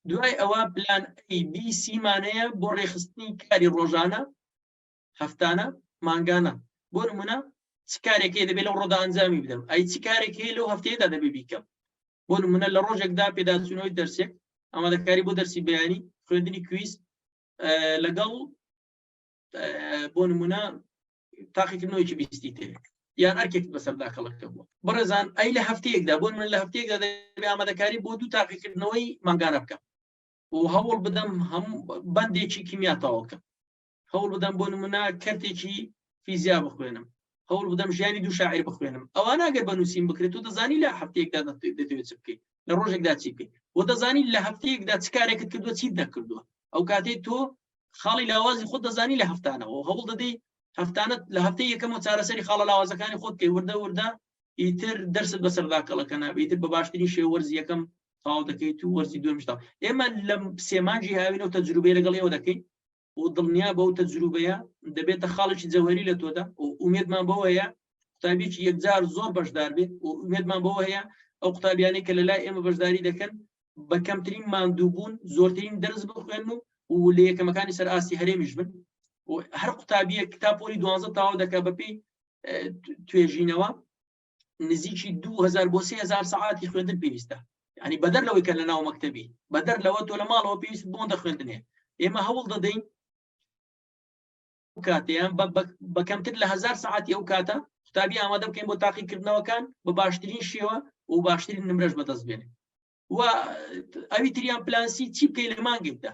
A: دوای ئەوە پلان ABC مانەیە بۆ ڕێخستنی کاری ڕۆژانە هەفتانە مانگانە بۆ نمونە چ کارێکی دەبێت لەو ڕۆدا ئەنجامی بدەم ئەی چ کارێکی لەو هەفتەیەدا دەبێت بیکەم بۆ نمونە لە ڕۆژێکدا پێداچوونەوەی دەرسێک ئامادەکاری بۆ دەرسی بەیانی خوێندنی کویز لەگەڵ بۆ نمونە تاقیکردنەوەیکی بیستی تێک یان ئەرکێک بەسەردا کەڵەکە بووە بەڕێزان ئەی لە هەفتەیەکدا بۆ نمونە لە هەفتەیەکدا دەبێت ئامادەکاری بۆ 2 تاقیکردنەوەی مانگانە بکەم و هەوڵ بدەم هەموو بەندێکی کیمیا تەواو بکەم هەوڵ بدەم بۆ نمونە کەرتێکی فیزیا بخوێنم هەوڵ بدەم ژیانی 2 شاعیر بخوێنم ئەوانە ئەگەر بە نووسین بکرێت و دەزانی لە هەفتەیەکدا دەتەوێت چ بکەیت لە ڕۆژێکدا چی بکەیت و دەزانی لە هەفتەیەکدا چ کارێکت کردووە چیت نەکردووە ئەو کاتێک تۆ خاڵی لاوازی خۆت دەزانی لە هەفتانەوە هەوڵ دەدەی هەفتانە لە هەفتەی یەکەم و چارەسەری خاڵە لاوازەکانی خۆت کەی وردە ئیتر دەرست بەسەردا کەڵەکە نابێت ئیتر بە باشترین شێوە وەرزی یەکەم تاو دەکەیت و وەرزی دووەمیشتا ئێمە لە سێمانجی هاوینەوە تەجروبەی لەگەڵ ئێوە دەکەین و دڵنیا بەو تەجروبەیە دەبێتە خاڵێکی جەوهەری لە تۆدا و ئومێدمان بەوە هەیە قوتابیێکی یەکجار زۆر بەشدار بێت و ئومێدمان بەوە هەیە ئەو قوتابیانەی کە لەلای ئێمە بەشداری دەکەن بە کەمترین ماندووبوون زۆرترین دەرس بخوێن و لە یەکەمەکانی سەر ئاستی هەرێمیش بن و هەر قوتابیە کتابۆری 12 تاوا دەکات بەپێی توێژینەوە نزیکی 2000 بۆ 3000 ساعاتی خوێندن پێویستە ینی بەدەر لەوەی کە لە ناو مەکتەبی بەدەر لەوە تۆ لە ماڵەوە پێویست بۆ دەخوێندنێ ئێمە هەوڵ دەدەین کاتیان بە کەمتر لە 1000 ساعتی ئەو کاتە قوتابی ئامادە بکەین بۆ تاقیکردنەوەکان بە باشترین شێوە و باشترین نمرەش بەدەست بێنێ و ئەوی تریان پلانسی چی بکەی لە مانگێکدا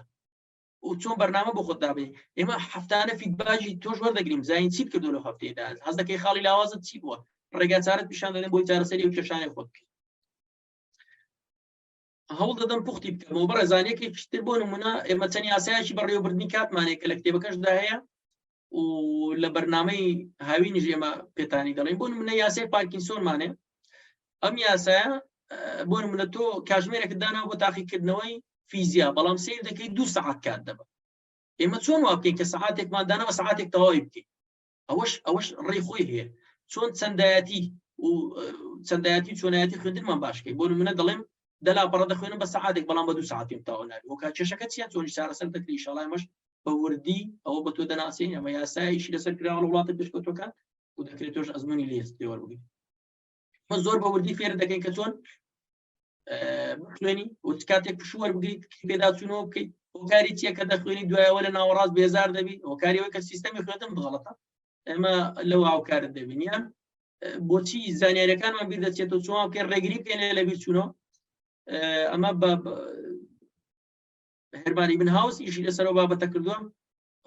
A: و چۆن بەرنامە بۆ خۆت دابێ ئێمە هەفتانە فیدباکی تۆش وەردەگرین زین چی کردو لە هەفتەیەدا هەز دەکەی خاڵی لاوازت چی بووە ڕێگا چارەت پیشان دەدەن بۆی چارەسەری و کێشانەی خۆت بکەیت هەوڵ دەدەم پوختی بکەمەوە بەڕێزانێکی تر بۆ نمونە ئێمە چەند یاسایەکی بەڕێوەبردننی کاتمانێک کە لە کتێبەکەشدا هەیە و لە بەرنامەی هاوینیش ئێمە پێتانی دەڵێن بۆ نمونە یاسای پارکینسۆنمانێ ئەم یاسایە بۆ نمونە تۆ کاتژمێرێکت داناوە بۆ تاقیکردنەوەی فیزیا بەڵام سیر دەکەی 2 ساعت کات دەبە ئێمە چۆن وا بکەین کە ساعاتێکمان داناوە ساعاتێک تەواوی بکەین ئەوەش ڕێی خۆی هەیە چۆن چەندایەتی چۆنایەتی خوێندنمان باشکەی بۆ نمونە دەڵێم دەلاپەڕە دەخوێنم بە ساعاتێک بەڵام بە 2 ساعتیم تاوا نابێت وەکا کێشەکە چیان چۆنی چارەسەر دەکری ئینشاڵڵا ئێمەش بە وردی ئەوە بە تۆ دەناسین ئەمە یاسایشی لەسەر کراوە لە وڵاتە پێشکەوتوەکان و دەکرێت تۆش ئەزمموی لێوەربگریت مە زۆر بە وردی فێر دەکەین کە چۆن بخوێنی و کاتێک پشووەەر بگریت پێداچوونەوە بکەیت هۆکاری چیە کە دەخوێنی دوایەوە لە ناوەڕاست بێزار دەبی هۆکاریەوەی کە سیستەمی خوێندن بغەڵەتە ئێمە لەو هاوکارت دەبینیان بۆچی زانیاریەکانمان بیر دەچێتەوە چۆن کە ڕێگری بکەنێ لە بیر چوونەوە ئەمە بە هەرمانی بن هاوس ئیشی لەسەرەوە بابەتە کردووە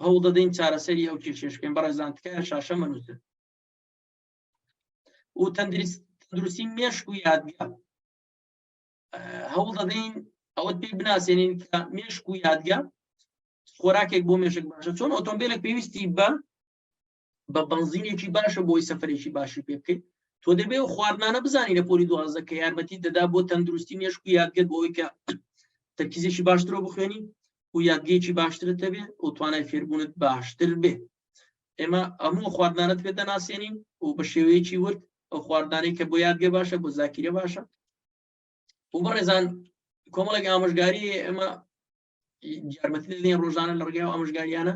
A: هەوڵ دەدەین چارەسەری ئەو کێشەکەین بەڕێزان تکایە شاشە منووسن و تەندروستی مێشک و یادگا هەوڵ دەدەین ئەوەت پێی بناسیێنین کە مێشک و یادگا خۆراکێک بۆ مێشک باشە چۆن ئۆتۆمبیلێک پێویستی بە بەنزینێکی باشە بۆی سەفەرێکی باشی پێ بکەیت تۆ دەبێ و خواردنانە بزانی لە پۆلی دوازدە کە یارمەتی دەدا بۆ تەندروستی مێشک و یادگەت بۆەوەی کە تەرکیزێکی باشترەوە بخوێنی و یادگەیەکی باشترت هەبێ و توانای فێربوونت باشتر بێ ئێمە هەموو خواردنانت پێ دەناسیێنین و بە شێوەیەکی ورد ئەو خواردانەی کە بۆ یادگە باشە بۆ زاکیرە باشە و بەڕێزان کۆمەڵێک ئامۆژگاری ئێمە یارمەتی دەدەین ڕۆژانە لە ڕێگای ئامۆژگاریانە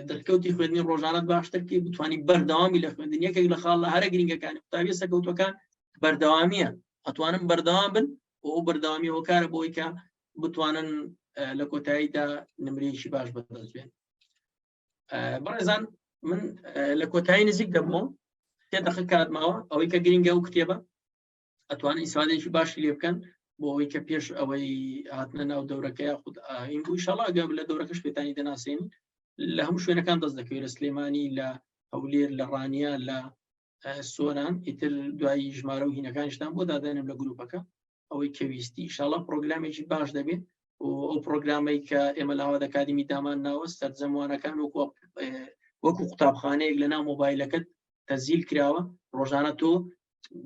A: دەرکەوتی خوێندنی ڕۆژانەت باشتر کە بتوانانی بەردەوامی لە خوێندن یەکێک لە خاڵ لە هەرە گرنگەکانی قوتابی سەرکەوتوەکان بەردەوامیە ئەتوانن بەردەوام بن و ئەو بەردەوامی هۆکارە بۆی کە بتوانن لە کۆتاییدا نمرەیەکی باش بەدەست بێن بەڕێزان من لە کۆتایی نزیک دەبووم تێ دەخە کاتماوە ئەوەی کە گرنگە و کتێبە ئەتوانن ئیسفادەیەکی باشی لێ بکەن بۆ ئەوەی کە پێش ئەوەی هاتنە ناو دەورەکە یاخود ئین بوو ئینشاڵڵا ئەگەر لە دەورەکەش پێتانی دەناسێن لە هەموو شوێنەکان دەست دەکەوێت لە سلێمانی لە هەولێر لە ڕانیا لە سۆران ئیتر دوایی ژمارە و هینەکانیشتان بۆ دادێنم لە گروپەکە ئەوەی کەویستی ئینشاڵڵا پرۆگرامێکی باش دەبێت و ئەو پرۆگرامەی کە ئێمە لە هاواد ئەکادمی دامان ناوە سەرجەموانەکان وەکو قوتابخانەیەک لە ناو مۆبایلەکەت تەزیل کراوە ڕۆژانە تۆ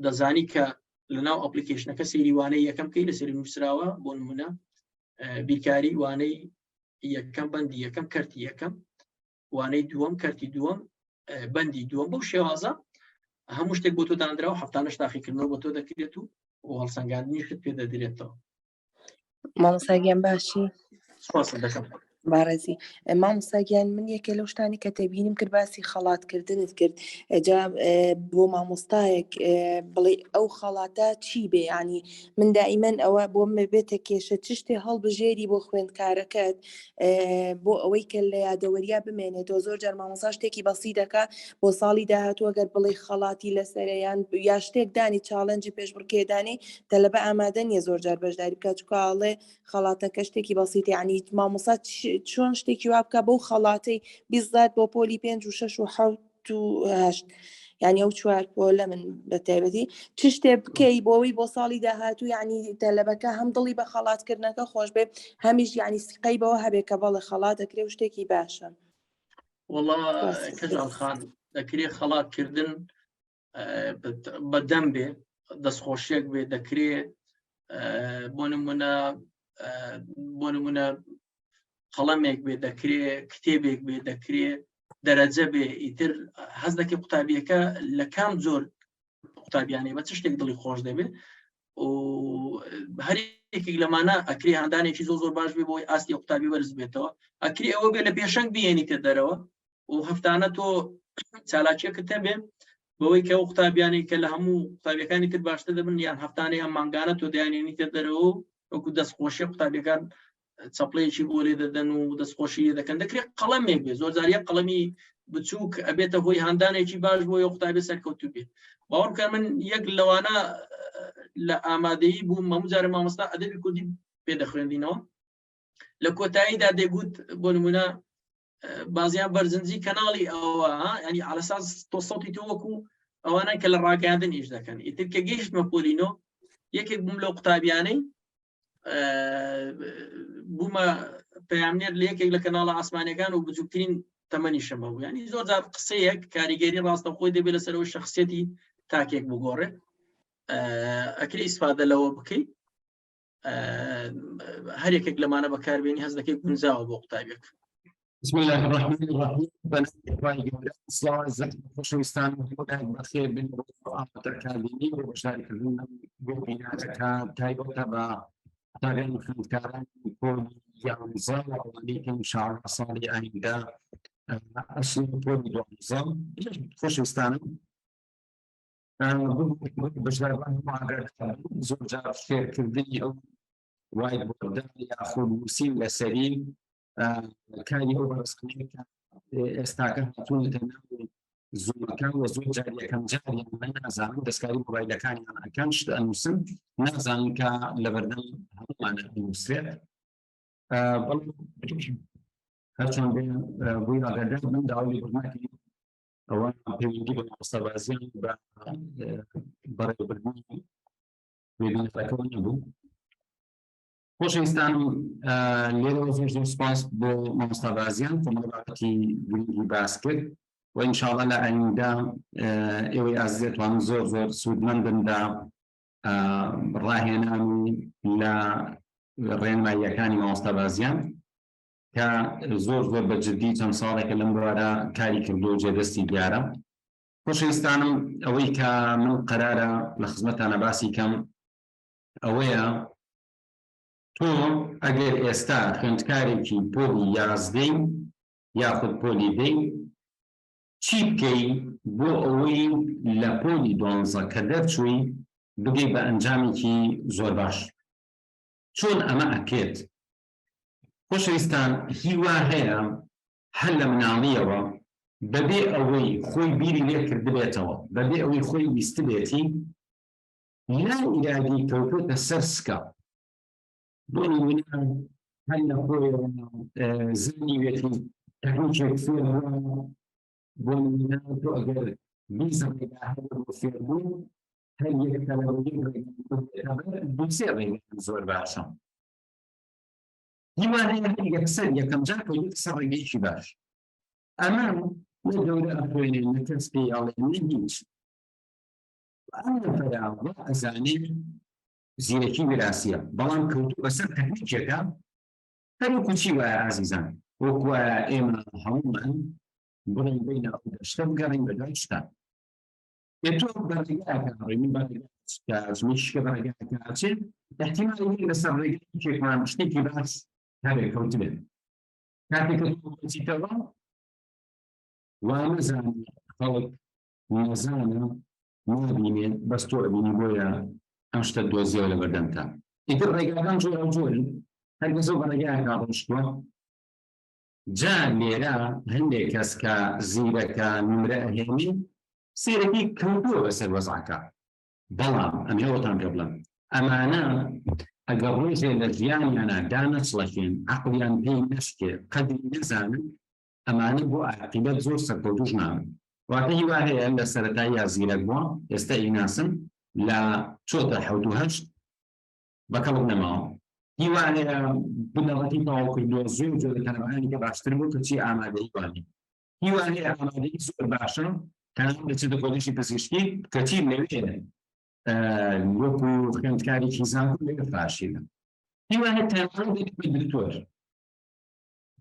A: دەزانی کە لە ناو ئەپلیکیشنەکە سەیری وانەی یەکەم کەی لەسەر نووسراوە بۆ نمونە بیرکاری وانەی یەکەم بەندی یەکەم کەرتی یەکەم وانەی دووەم کەرتی دووەم بەندی دووەم بەو شێوازە هەموو شتێک بۆ تۆ دانراوە هەفتانەش تاقیکردنەوە بۆ تۆ دەکرێت و هەڵسەنگاندنیشت پێ دەدرێتەوە
B: مامۆستاگیان باشی
A: سپاس دەکەم
B: بارەزی مامۆستاگیان من یەکێ لەو شتانی کە تێبینیم کرد باسی خەڵاتکردنت کرد ئەجا بۆ مامۆستایەک بڵێ ئەو خەڵاتە چی بێ ینی من دائیمەن ئەوە بۆ بێتە کێشە چ شتێ هەڵبژێری بۆ خوێندکارەکەت بۆ ئەوەی کە لە یادەوەریا بمێنێتەوە زۆر جار مامۆستا شتێکی بەسی دەکا بۆ ساڵی داهاتوو ئەگەر بڵێ خەڵاتی لەسەریان یا شتێک دانی چاڵەنجی پێشبڕکێدانی دەلەبە ئامادە نیە زۆر جار بەشداری بکات چکاڵێ خەڵاتەکە شتێکی بەسیتی ینی مامۆستا چۆن شتێکی وا بکە بەو خەڵاتەی بیزات بۆ پۆلی 5 و 6 و 7 و 8 ینی ئەو چوار پۆلە من بە تایبەتی چ شتێ بکەی بۆەوەی بۆ ساڵی داهاتوو ینی تەلەبەکە هەم دڵی بە خەڵاتکردنەکە خۆش بێ هەمیش ینی سقەی بەوە هەبێت کە بەڵێ خەڵات دەکرێ و شتێکی باشە
A: وڵا کەژاڵ خان دەکرێت خەڵاتکردن بەدەم بێ دەستخۆشیەک بێ دەکرێت بۆ نمونە قەڵەمێک بێ دەکرێت کتێبێک بێ دەکرێت دەرەجە بێ ئیتر هەز دەکەی قوتابیەکە لە کام زۆر قوتابیانەی بە چ شتێک دڵی خۆش دەبێت و هەرێکێک لەمانە ئەکری هەندانێکی زۆر باش بێ بۆی ئاستی قوتابی وەرز بێتەوە ئەکری ئەوە بێ لە پێشنگ بێنیتە دەرەوە و هەفتانە تۆ چالاکیەکەت هەبێ بەوەی کە ئەو قوتابیانی کە لە هەموو قوتابیەکانی تر باشتر دەبن یان هەفتانەی ئەم مانگانە تۆ دایانێنیتە دەرەوە وەکو دەستخۆشی قوتابیەکان چەپڵەیەکی بۆ لێ دەدەن و دەستخۆشی دەکەن دەکرێت قەڵەمێک بێ زۆر جاریە قەڵەمی بچووک ئەبێتە هۆی هەندانێکی باش بۆ یە قوتابی سەرکەوتوو بێت باوەڕ بکە من یەک لەوانە لە ئامادەیی بووم هەموو جارە مامۆستا ئەدەبی کوردی پێ دەخوێندینەوە لە کۆتاییدا دەیگوت بۆ نمونە بازیان بەرزنجی کەناڵی ئەوە ینی عەلەساس تۆ سەوتی تۆ وەکو ئەوانە کە لە ڕاگەاندن ئیش دەکەن ئیتر کە گەیشتمە پۆلینۆ یەکێک بووم لەو قوتابیانەی بوومە پەیامنێر لە یەکێک لە کەناڵە ئاسمانیەکان و بچووکترین تەمەنی شەمە بوو ینی زۆر جار قسەیەک کاریگەری ڕاستەوخۆی دەبێت لەسەرەوەی شەخسیەتی تاکێک بگۆڕێ ئەکری ئیسفادە لەوە بکەیت هەر یەکێک لەمانە بەکاربێنی هەز دەکەی گونجاوە بۆ قوتابیەک
C: بسم الله الرحمن الرحيم بنستقبل الإصلاح خصوصا بخير من الأكاديمية وشارك لنا ببناء تايبوتا بتابعين في الكلام يكون ينظم ولكن إن شاء الله صالح عند أصل يكون ينظم خصوصا بشار مع زوجة خير كردي أو وايت بۆردە یاخود وسیم لەسەری کاری ئەو بەڕێزخانەیە کە ئێستاکە هاتوونەتە ناو زوومەکان و زۆر جار یەکەم جاریان من نازانم دەستکاری مۆبایلەکانیان ئەکەن شتە ئەنووسن نازانم کە لەبەردەم هەموومانە ئەنووسرێت بەڵام هەرچەند بووی ئاگادار بن داوای بڕناکەین ئەوە پەیوەندی بە مامۆستابازیان بە بەڕێوەبردننی وێبینەرەکەەوە نەبوو. خۆشەویستانم لێرەوە زۆر زۆر سوپاس بۆ مامۆستابازیان کە بابەتی گرنگی باس کرد و ئینشاڵڵا لە ئایندا ئێوەی ئازیز دەتوانن زۆر زۆر سوودمەندندا ڕاهێنانی لە ڕێنماییەکانی مامۆستابازیان کە زۆر زۆر بەجددی چەند ساڵێکە لەم بوارە کاری کردو و جێدەستی دیارە. خۆشەویستانم ئەوەی کە من قەرارە لە خزمەتانە باسی کەم ئەوەیە تۆ ئەگەر ئێستا خوێندکارێکی پۆلی 11 یاخود پۆلی 10 چی بکەی بۆ ئەوەی لە پۆلی 12 کە دەرچووی بگەی بە ئەنجامێکی زۆر باش. چۆن ئەمە ئەکێت؟ خۆشەویستان هیوا هەیە هەر لە مناڵیەوە بەبێ ئەوەی خۆی بیری لێ کردبێتەوە بەبێ ئەوەی خۆی ویستبێتی لا ئیرادی کەوتۆتە سەر سکە بۆ نمونە هەر لە خۆیەوە زانیوێتی تەکنیکێک فێربووە بۆ نمونە تۆ ئەگەر 20 ڕێگا هەیە بۆ فێربوون هەر یەک تەلەڤیزیۆن دووسێ ڕێگەیان زۆر باشە. هیوانەیە هەر یەکسەر یەکەم جار تۆ سەر ڕێگەیەکی باش. ئەمە نە گەورە ئەخوێنێن نە کەس پێی ئەڵێن نە هیچ. ئەم نەفەرە وا ئەزانێت زیرەکی وراثیە بەڵام کەوتوو بەسەر تەکنیکێکە هەروەکو چی وایە ئازیزان وەکو وایە ئێمە هەموومان بڵێن بینە ئەو دەشتە بگەڕین بە دوای شتە. تۆ بەڕێگایەکە ڕێمی بەڕێگا ژمیشکە بەڕێگایەکە ئاچێت احتیمالی هەیە لەسەر ڕێگەیەکێکمان شتێکی باش هەرێک کەوت بێت. کاتێککە تۆ بچیتەوە وا نەزانێ خەڵک نەزانە نابینێت بەس تۆ ئەبینی بۆیە ئەم شتە دۆزیەوە لە بەردەمتە. ئیتر ڕێگاکان جۆرە جۆرن هەر کەسە بەڕێگایەکە ڕۆشتووە جا لێرە هەندێک کەس کە زیرەکە نمرە ئەهێنی سیرەکی کەوتووە بەسەر وەزعەکە. بەڵام ئەمێوەتان پێ بڵێم ئەمانە ئەگەر ڕۆژێ لە ژیانیانە دانەچڵەکێن عەقڵیان پێی نەشکێ قەدری نەزانن ئەمانە بۆ عاقیبەت زۆر سەرکەوتوش نابن. واتە هیوا هەیە لە سەرەتاییە زیرەک بووە ئێستا ئیناسن لە چۆتە 78 بەکەڵک نەماوە. هیوا هەیە بنەڕەتی تەواو کردووە زۆر جۆر لە تەنەبەرانی کە باشتر بوو کە چی ئامادەیی وانی. هیوا هەیە ئامادەیی زۆر باشە تەنانەت لە چ کۆلیژی پزیشکی کە چی لەوێنە وەکو خوێندکارێکی زانکۆ لەوێ فاشیدە. هیوا هەیە تەنانەت دەبێت بە دکتۆر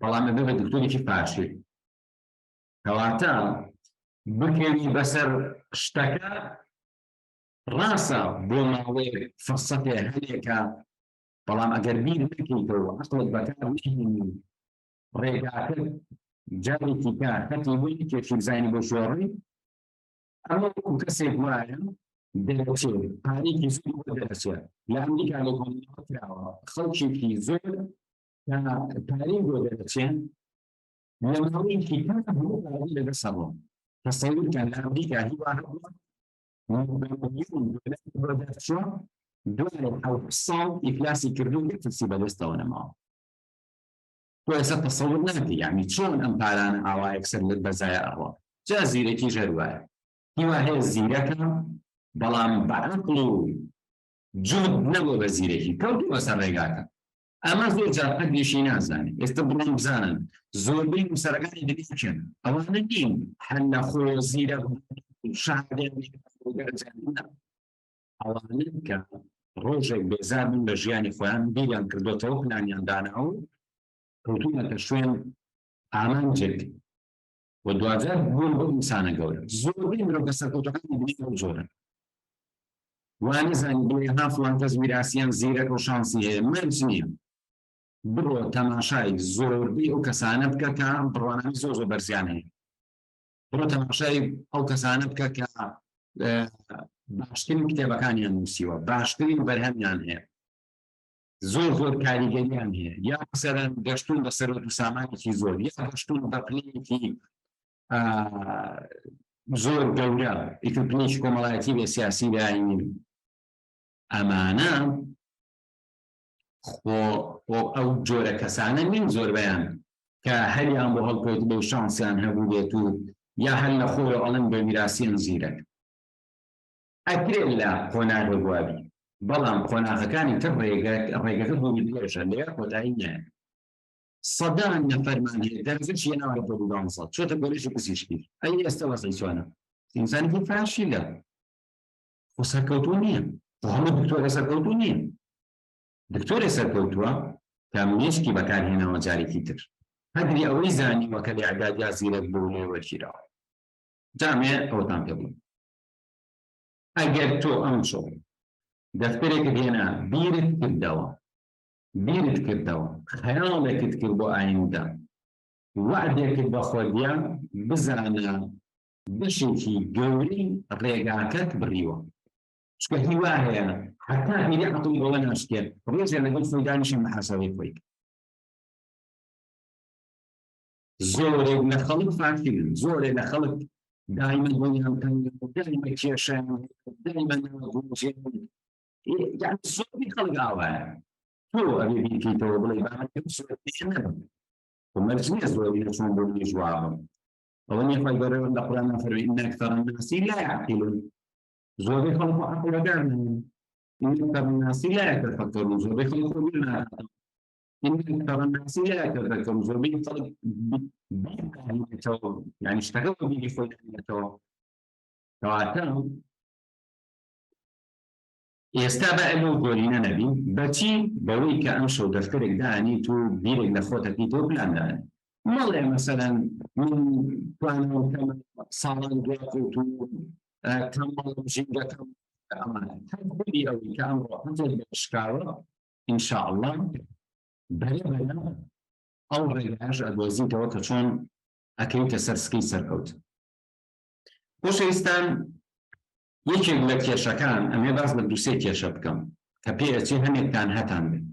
C: بەڵام دەبێت بە دکتۆرێکی فاشی کەواتە بکەوی بەسەر شتەکە ڕاستە بۆ ماوەی فەرسەتێ هەیەکە بەڵام ئەگەر بیر نەکەیتەوە عەقڵت بەکاربهێنی ڕێگاکە جارێکی کە خەتی بووی کێشی بزانیی بۆ شۆڕی ئەمە وەکو کەسێک وایە دەرەچێت پارێکی زۆر بۆ دەرەچێت لە ئەمریکا لە کۆمەڵگەکە کراوە خەڵکێکی زۆر کە پارەی بۆ دەرەچێن لە ماوەیەکی کەم هەموو پارەی لەدەسەڕۆن. تەسەوورکە لە ئەمریکا هیوا هەبووە ملیۆن دۆلار بۆ دەرچووە دوای 7 ساڵ ئیفلاسی کردو یەکفرسی بەدەستەوە نەماوە. تۆ ئێستا تەسەوور ناکەی یعنی چۆن ئەم پارانە ئاوا یەکسەر لە بەزایە ئەڕۆ. جا زیرەکی ژەر وایە هیوا هەیە زیرەکە بەڵام بە عەقڵ و جوود نەبووە بە زیرەکی کەوتووە سەر ڕێگاکە. ئەمە زۆر جار قەدریشی نازانێت. ئێستا بڵێن بزانن زۆربەی نووسەرەکانی دەبیکەن ئەوانە نین هەر لە خۆ زیرە شادێن ئەوانە کە ڕۆژێک بێزار بن لە ژیانی خۆیان بیریان کردوێتەوە پلانیان داناوە کەوتوونەتە شوێن ئامانجێک و دوجار بوون بۆ ئینسانە گەورە. زۆربەی مرۆڤ سەرکەوتوەکانی بینیەوە جۆرن وانەزانی بڵێ ها فڵان کەس میراسیان زیرەک و شانسی هەیە منچ نییە. بڕۆ تەماشای زۆربەی ئەو کەسانە بکە کە بڕوانانی زۆر زۆر بەرزیان هەیە. بڕۆ تەماشای ئەو کەسانە بکە کە باشترین کتێبەکانیان نووسیوە باشترین بەرهەمیان هەیە. زۆر کاریگەریان هەیە، یا مثلەن گەشتون بە سەرەت و سامانێکی زۆر، یا گەشتون بە پلەیەکی زۆر گەورە، ئیتر پلەیەکی کۆمەڵایەتی بێ سیاسی داینی. ئەمانە ئەو جۆرە کەسانە نین زۆربەیان کە هەریان بۆ هەڵکەوت بە شانسیان هەبوو بێت و یا هەر لە خۆی ئەڵەن بە میراسیان زیرەک. ئەکرێت لە قۆناغ بوابی، بەڵام قۆناغەکانی تر ڕێگەکە بۆ درێژە، لەوێ کۆتایی نییە. سەدان نەفەرمان هەیە دەرزش یە ناوە بۆ 200 چۆتە گۆرەشی پزیشکی، ئەی ئێستا وەزەی چۆنە؟ ئینسانێکی فاشیلە، خۆ سەرکەوتوو نییە، هەموو دکتۆرە سەرکەوتوو نییە. دکتۆری سەرکەوتووە کە مێشکی بەکارهێنەوە جارێکی تر، هەدری ئەوەی زانیوە کە لێعداد یا زیرەک بۆ لێ وەرگیراوە. جامێ ئەوەتان پێ بڵێم، ئەگەر تۆ ئەمشۆ دەفتەرێکت هێنا بیرت کردەوە خەیاڵێکت کرد بۆ ئایندە، وعدێکت بە خۆدیا، بزانە بەشێکی گەورەی ڕێگاکەت بڕیوە. چکە هیوا هەیە حتا هیری عەقڵی بەوە ناشکێت ڕێژێ لەگەڵ خۆی دانیشن بە حەسەبەی خۆی. زۆرێک لە خەڵک فاشیلن، زۆرێک لە خەڵک دائما بۆیان تەنگن، دائما کێشەن، دائما ناگوونجێن، یعنی زۆری خەڵک ئاوایە. تۆ ئەبێ بیکەیتەوە بڵێ بەهانەی سوورەت پێشێن نەبم، خۆ مەرج نییە زۆری نەچوون بۆ منی جوابم. ئەوە نیە خۆی گەورەوە لە قورئان فەرمووی ئین ئەکثەر الناس لا یعقلون، زۆری خەڵک عەقڵەدار نین. إن أكثر الناس لا يتفكرون، زۆربەی خەڵک خۆ بیر ناکەن. إن أكثر الناس لا يتذكرون، زۆربەی خەڵک بیرکەوێتەوە، یعنی شتەکە بۆ بیری خۆی نەکەوێتەوە. کەواتە ئێستا بە ئەلۆ گۆرینە نەبین، بەچی؟ بەوەی کە ئەم شەو دەفتەرێک دانیت و بیرێک لە خۆتەکەیتەوە پلان دانێت. مەڵێ مەسەلەن من پلانەوە کەم ساڵان دواتوت و کەم ماڵم ژینگەکەم ئەمانە هەر بۆی ئەوەی کە ئەمڕۆ هەندێک بەشکاوە ئینشاءڵڵا بەرەبەرە ئەو ڕێگایش ئەدۆزیتەوە کە چۆن ئەکەویتە سەر سکەی سەرکەوت. خۆشەویستان، یەکێک لە کێشەکان، ئەمێ باس لە دووسێ کێشە بکەم کە پێچی هەمێکتان هەتان بێت.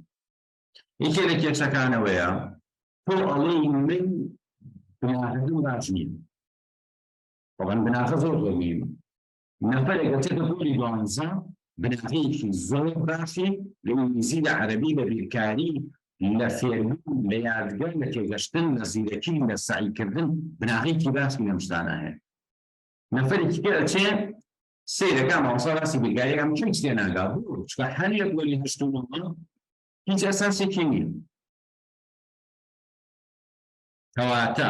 C: یەکێک لە کێشەکانەوەیە تۆ ئەڵێی من بناغەکەم باش نییە، بەڵام بناغە زۆر مهمە. نەفەرێک دەچێتە پۆلی 12 بناغەیەکی زۆر باشی لە ئینگلیزی، لە عەرەبی، لە بیرکاری، لە فێربوون، لە یادگەر، لە تێگەشتن، لە زیرەکی، لە سعیکردن، بناغەیەکی باشی لەم شتانە هەیە. نەفەرێکی کە دەچێ سیرەکە ماوەسا باسی بیرکاریەکەم چۆن شتێ ناگا بوو، چکە هەر یەک وەلی هەشتووەوە هیچ ئەساسێکی نییە. کەواتە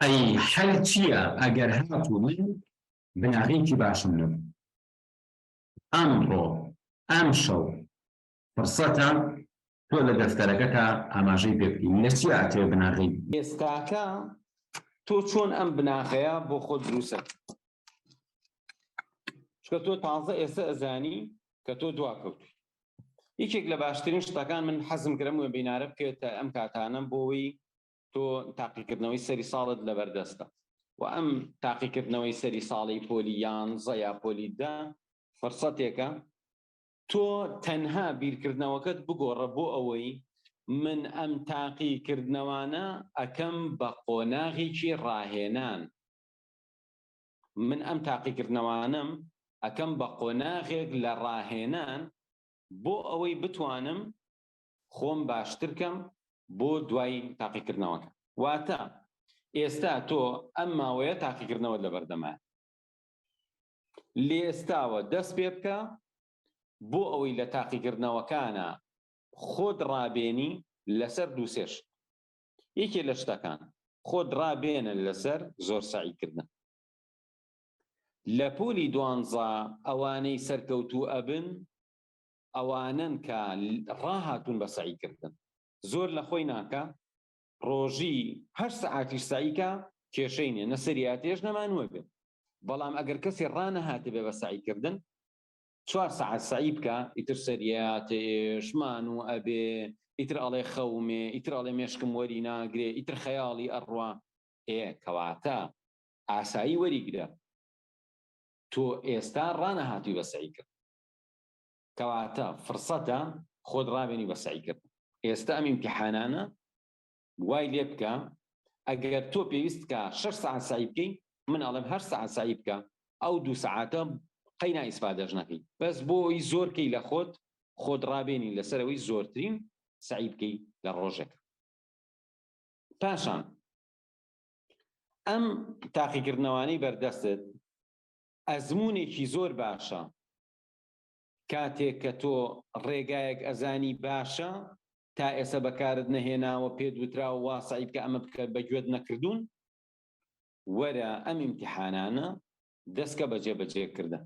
C: ئەی حەل چییە ئەگەر هاتوو من بناغەیەکی باشم نەبوو؟ ئەمڕۆ ئەم شەو فرسەتە تۆ لە دەفتەرەکەتا ئاماژەی پێ بکەی لە چی ئاتێ بناغەی
D: ئێستاکە تۆ چۆن ئەم بناغەیە بۆ خۆت دروستە، چکە تۆ تازە ئێستا ئەزانی کە تۆ دواکەوتی. یەکێک لە باشترین شتەکان من حەزم کردم و بینارە بکێتە ئەم کاتانە بۆەوەی تۆ تاقیکردنەوەی سەری ساڵت لەبەردەستە و ئەم تاقیکردنەوەی سەری ساڵی پۆلی 11 یا پۆلی 10 فرسەتێکە تۆ تەنها بیرکردنەوەکەت بگۆڕە بۆ ئەوەی من ئەم تاقیکردنەوانە ئەکەم بە قۆناغێکی ڕاهێنان، من ئەم تاقیکردنەوانم ئەکەم بە قۆناغێک لە ڕاهێنان بۆ ئەوەی بتوانم خۆم باشترکەم بۆ دوای تاقیکردنەوەکە. واتە ئێستا تۆ ئەم ماوەیە تاقیکردنەوە لەبەردەمە لێ ئێستاوە دەست پێ بکە بۆ ئەوەی لە تاقیکردنەوەکانە خۆت ڕابێنی لەسەر دووسێش. یەکێ لە شتەکان خۆت ڕابێنە لەسەر زۆر سعیکردن. لە پۆلی 12 ئەوانەی سەرکەوتوو ئەبن ئەوانن کە ڕاهاتون بە سعیکردن. زۆر لە خۆی ناکە ڕۆژی 8 سەعاتیش سعیکە کێشەی نیە، نەسەریاتێش نەمانوە بێت. بەڵام ئەگەر کەسی ڕانەهاتێ بێ بە سعیکردن 4 سەعات سعی بکە، ئیتر سەریاتێشمان و ئەبێ، ئیتر ئەڵێ خەومێ، ئیتر ئەڵێ مێشکم وەری ناگرێ، ئیتر خەیاڵی ئەڕوا. کەواتە ئاسایی وەریگرە، تۆ ئێستا ڕانەهاتی بە سعیکرد. کەواتە فرسەتە خۆت ڕابێنی بە سعیکردن. ئێستا ئەم ئیمتیحانانە وای لێ بکە ئەگەر تۆ پێویستکە 6 ساعت سعی بکەی، من ئەڵێم 8 ساعت سعی بکە، ئەو 2 ساعتە قەینا ئیسفادەش نەکەی، بەس بۆی زۆرکەی لە خۆت ڕابێنی لەسەرەوەی زۆرترین سعی بکەی لە ڕۆژێک. پاشان ئەم تاقیکردنەوانەی بەردەستت ئەزمونێکی زۆر باشە کاتێک کە تۆ ڕێگایەک ئەزانی باشە تا ئێستا بەکارت نەهێناوە پێت وتراوە وا سعی بکە ئەمە بکە بەگوێت نەکردوون، وەرە ئەم ئیمتیحانانە دەستکە بە جێبەجێکردن.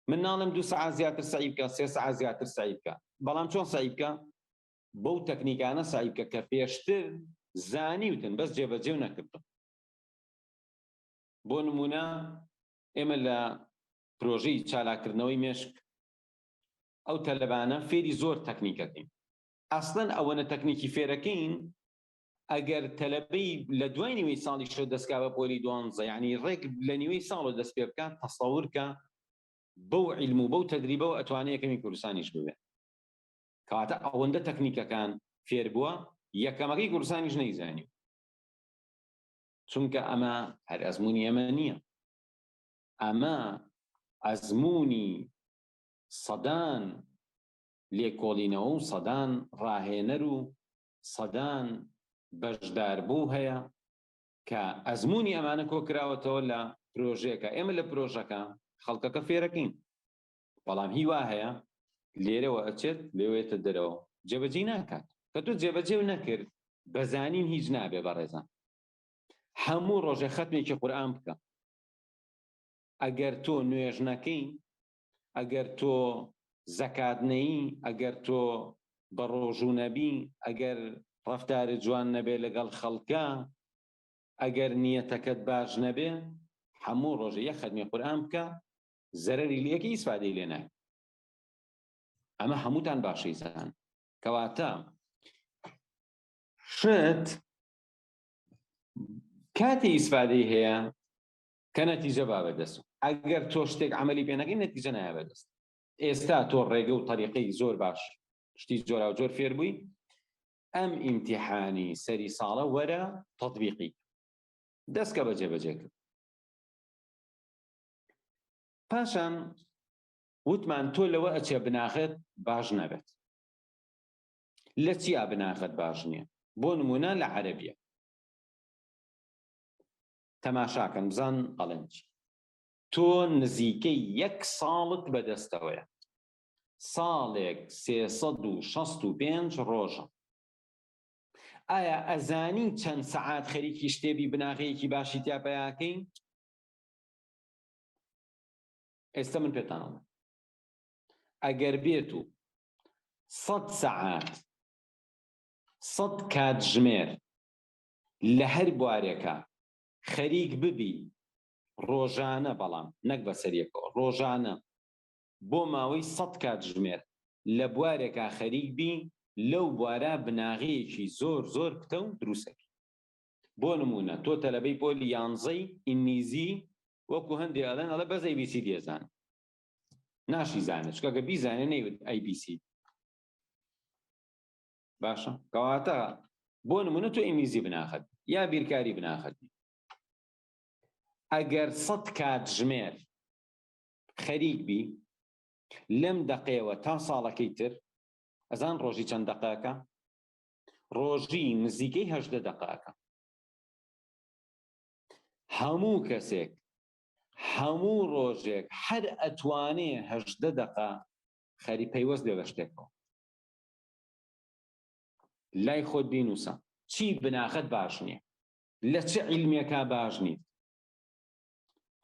D: من ناڵێم 2 ساعت زیاتر سعی بکە، 3 ساعت زیاتر سعی بکە، بەڵام چۆن سعی بکە؟ بەو تەکنیکانە سعی بکە کە پێشتر زانیوتن بەس جێبەجێ نەکردن. بۆ نمونە ئێمە لە پرۆژەی چالاکردنەوەی مێشک ئەو تەلەبانە فێری زۆر تەکنیکەکەین. ئەسڵەن ئەوەنە تەکنیکی فێرەکەین ئەگەر تەلەبەی لە دوای نیوەی ساڵی شە دەستکا بە پۆلی 12، یعنی ڕێک لە نیوەی ساڵە دەست پێ بکات تەسەوور کە بەو عیلم و بەو تەدریبەوە ئەتوانێت یەکەمی کوردستانیش ببێت. کەواتە ئەوەندە تەکنیکەکان فێر بووە یەکەمەکەی کوردستانیش نەیزانی، چونکە ئەمە هەر ئەزموونی ئەمە نییە، ئەمە ئەزموونی سەدان لێکۆڵینەوە و سەدان ڕاهێنەر و سەدان بەشداربوو هەیە کە ئەزموونی ئەمانە کۆکراوەتەوە لە پرۆژەیەکە. ئێمە لە پرۆژەکە خەڵکەکە فێرەکەین، بەڵام هیوا هەیە لێرەوە ئەچێت لێوێتە دەرەوە جێبەجێ ناکات. کە تۆ جێبەجێ نەکرد بەزانین هیچ نابێ بەڕێزان. هەموو ڕۆژێ خەتمێکی قورئان بکە، ئەگەر تۆ نوێژ نەکەی، ئەگەر تۆ زەکات نەیی، ئەگەر تۆ بە ڕۆژوو نەبی، ئەگەر ڕەفتارت جوان نەبێ لەگەڵ خەڵکە، ئەگەر نیەتەکەت باش نەبێ، هەموو ڕۆژێ یەک خەتمی قورئان بکە، زەرەری لێکە ئیسفادەی لێ ناکە. ئەمە هەمووتان باشەی زان. کەواتە شت کاتی ئیسفادەی هەیە کە نەتیجە با بەدەست. ئەگەر تۆ شتێک عەمەلی پێ نەکەی نەتیجە نایە بەدەست. ئێستا تۆ ڕێگە و طەریقەی زۆر باش شتی زۆرا و زۆر فێر بووی، ئەم ئیمتیحانی سەری ساڵە وەرە تەطبیقی دەستکە بە جێبەجێکرد. پاشان وتمان تۆ لەوە ئەچێ بناغت باش نەبێت. لە چیا بناغت باش نییە؟ بۆ نمونە لە عەرەبیە تەماشاکەن بزان ئەڵێن چی. تۆ نزیکەی 1 ساڵت بەدەستەوەیە، ساڵێک 365 ڕۆژە. ئایا ئەزانی چەند سەعات خەریکی شتێبی بناغەیەکی باشی تیا پەیاکەین؟ ئێستا من پێتانڵێم ئەگەر بێت و 100 سەعات 100 کاتژمێر لە هەر بوارێکە خەریک ببی ڕۆژانە، بەڵام نەک بەسەریەکەوە ڕۆژانە بۆ ماوەی 100 کاتژمێر لە بوارێکە خەریک بی، لەو بوارە بناغەیەکی زۆر زۆر بتە و دروستەکەی. بۆ نمونە تۆ تەلەبەی پۆلی 11 ئینگلیزی وەکو هەندێک ئەڵێن ئەڵێ بەس ABC دێزانم، ناشی زانێت، چکە کە بیزانێ نەیوت ABC. باشە، کەواتە بۆ نمونە تۆ ئینگلیزی بناخەت یا بیرکاری بناخەت، ئەگەر 100 کاتژمێر خەریک بی لەم دەقەیەوە تا ساڵەکەی تر، ئەزان ڕۆژی چەند دەقەکە؟ ڕۆژی نزیکەی 18 دەقەکە. هەموو کەسێک هەموو ڕۆژێک هەر ئەتوانێ 18 دەقە خەری پەیوەست بێ بە شتێکەوە. لای خۆت بینووسە چی بناخت باش نییە، لە چه عیلمێکا باش نیت،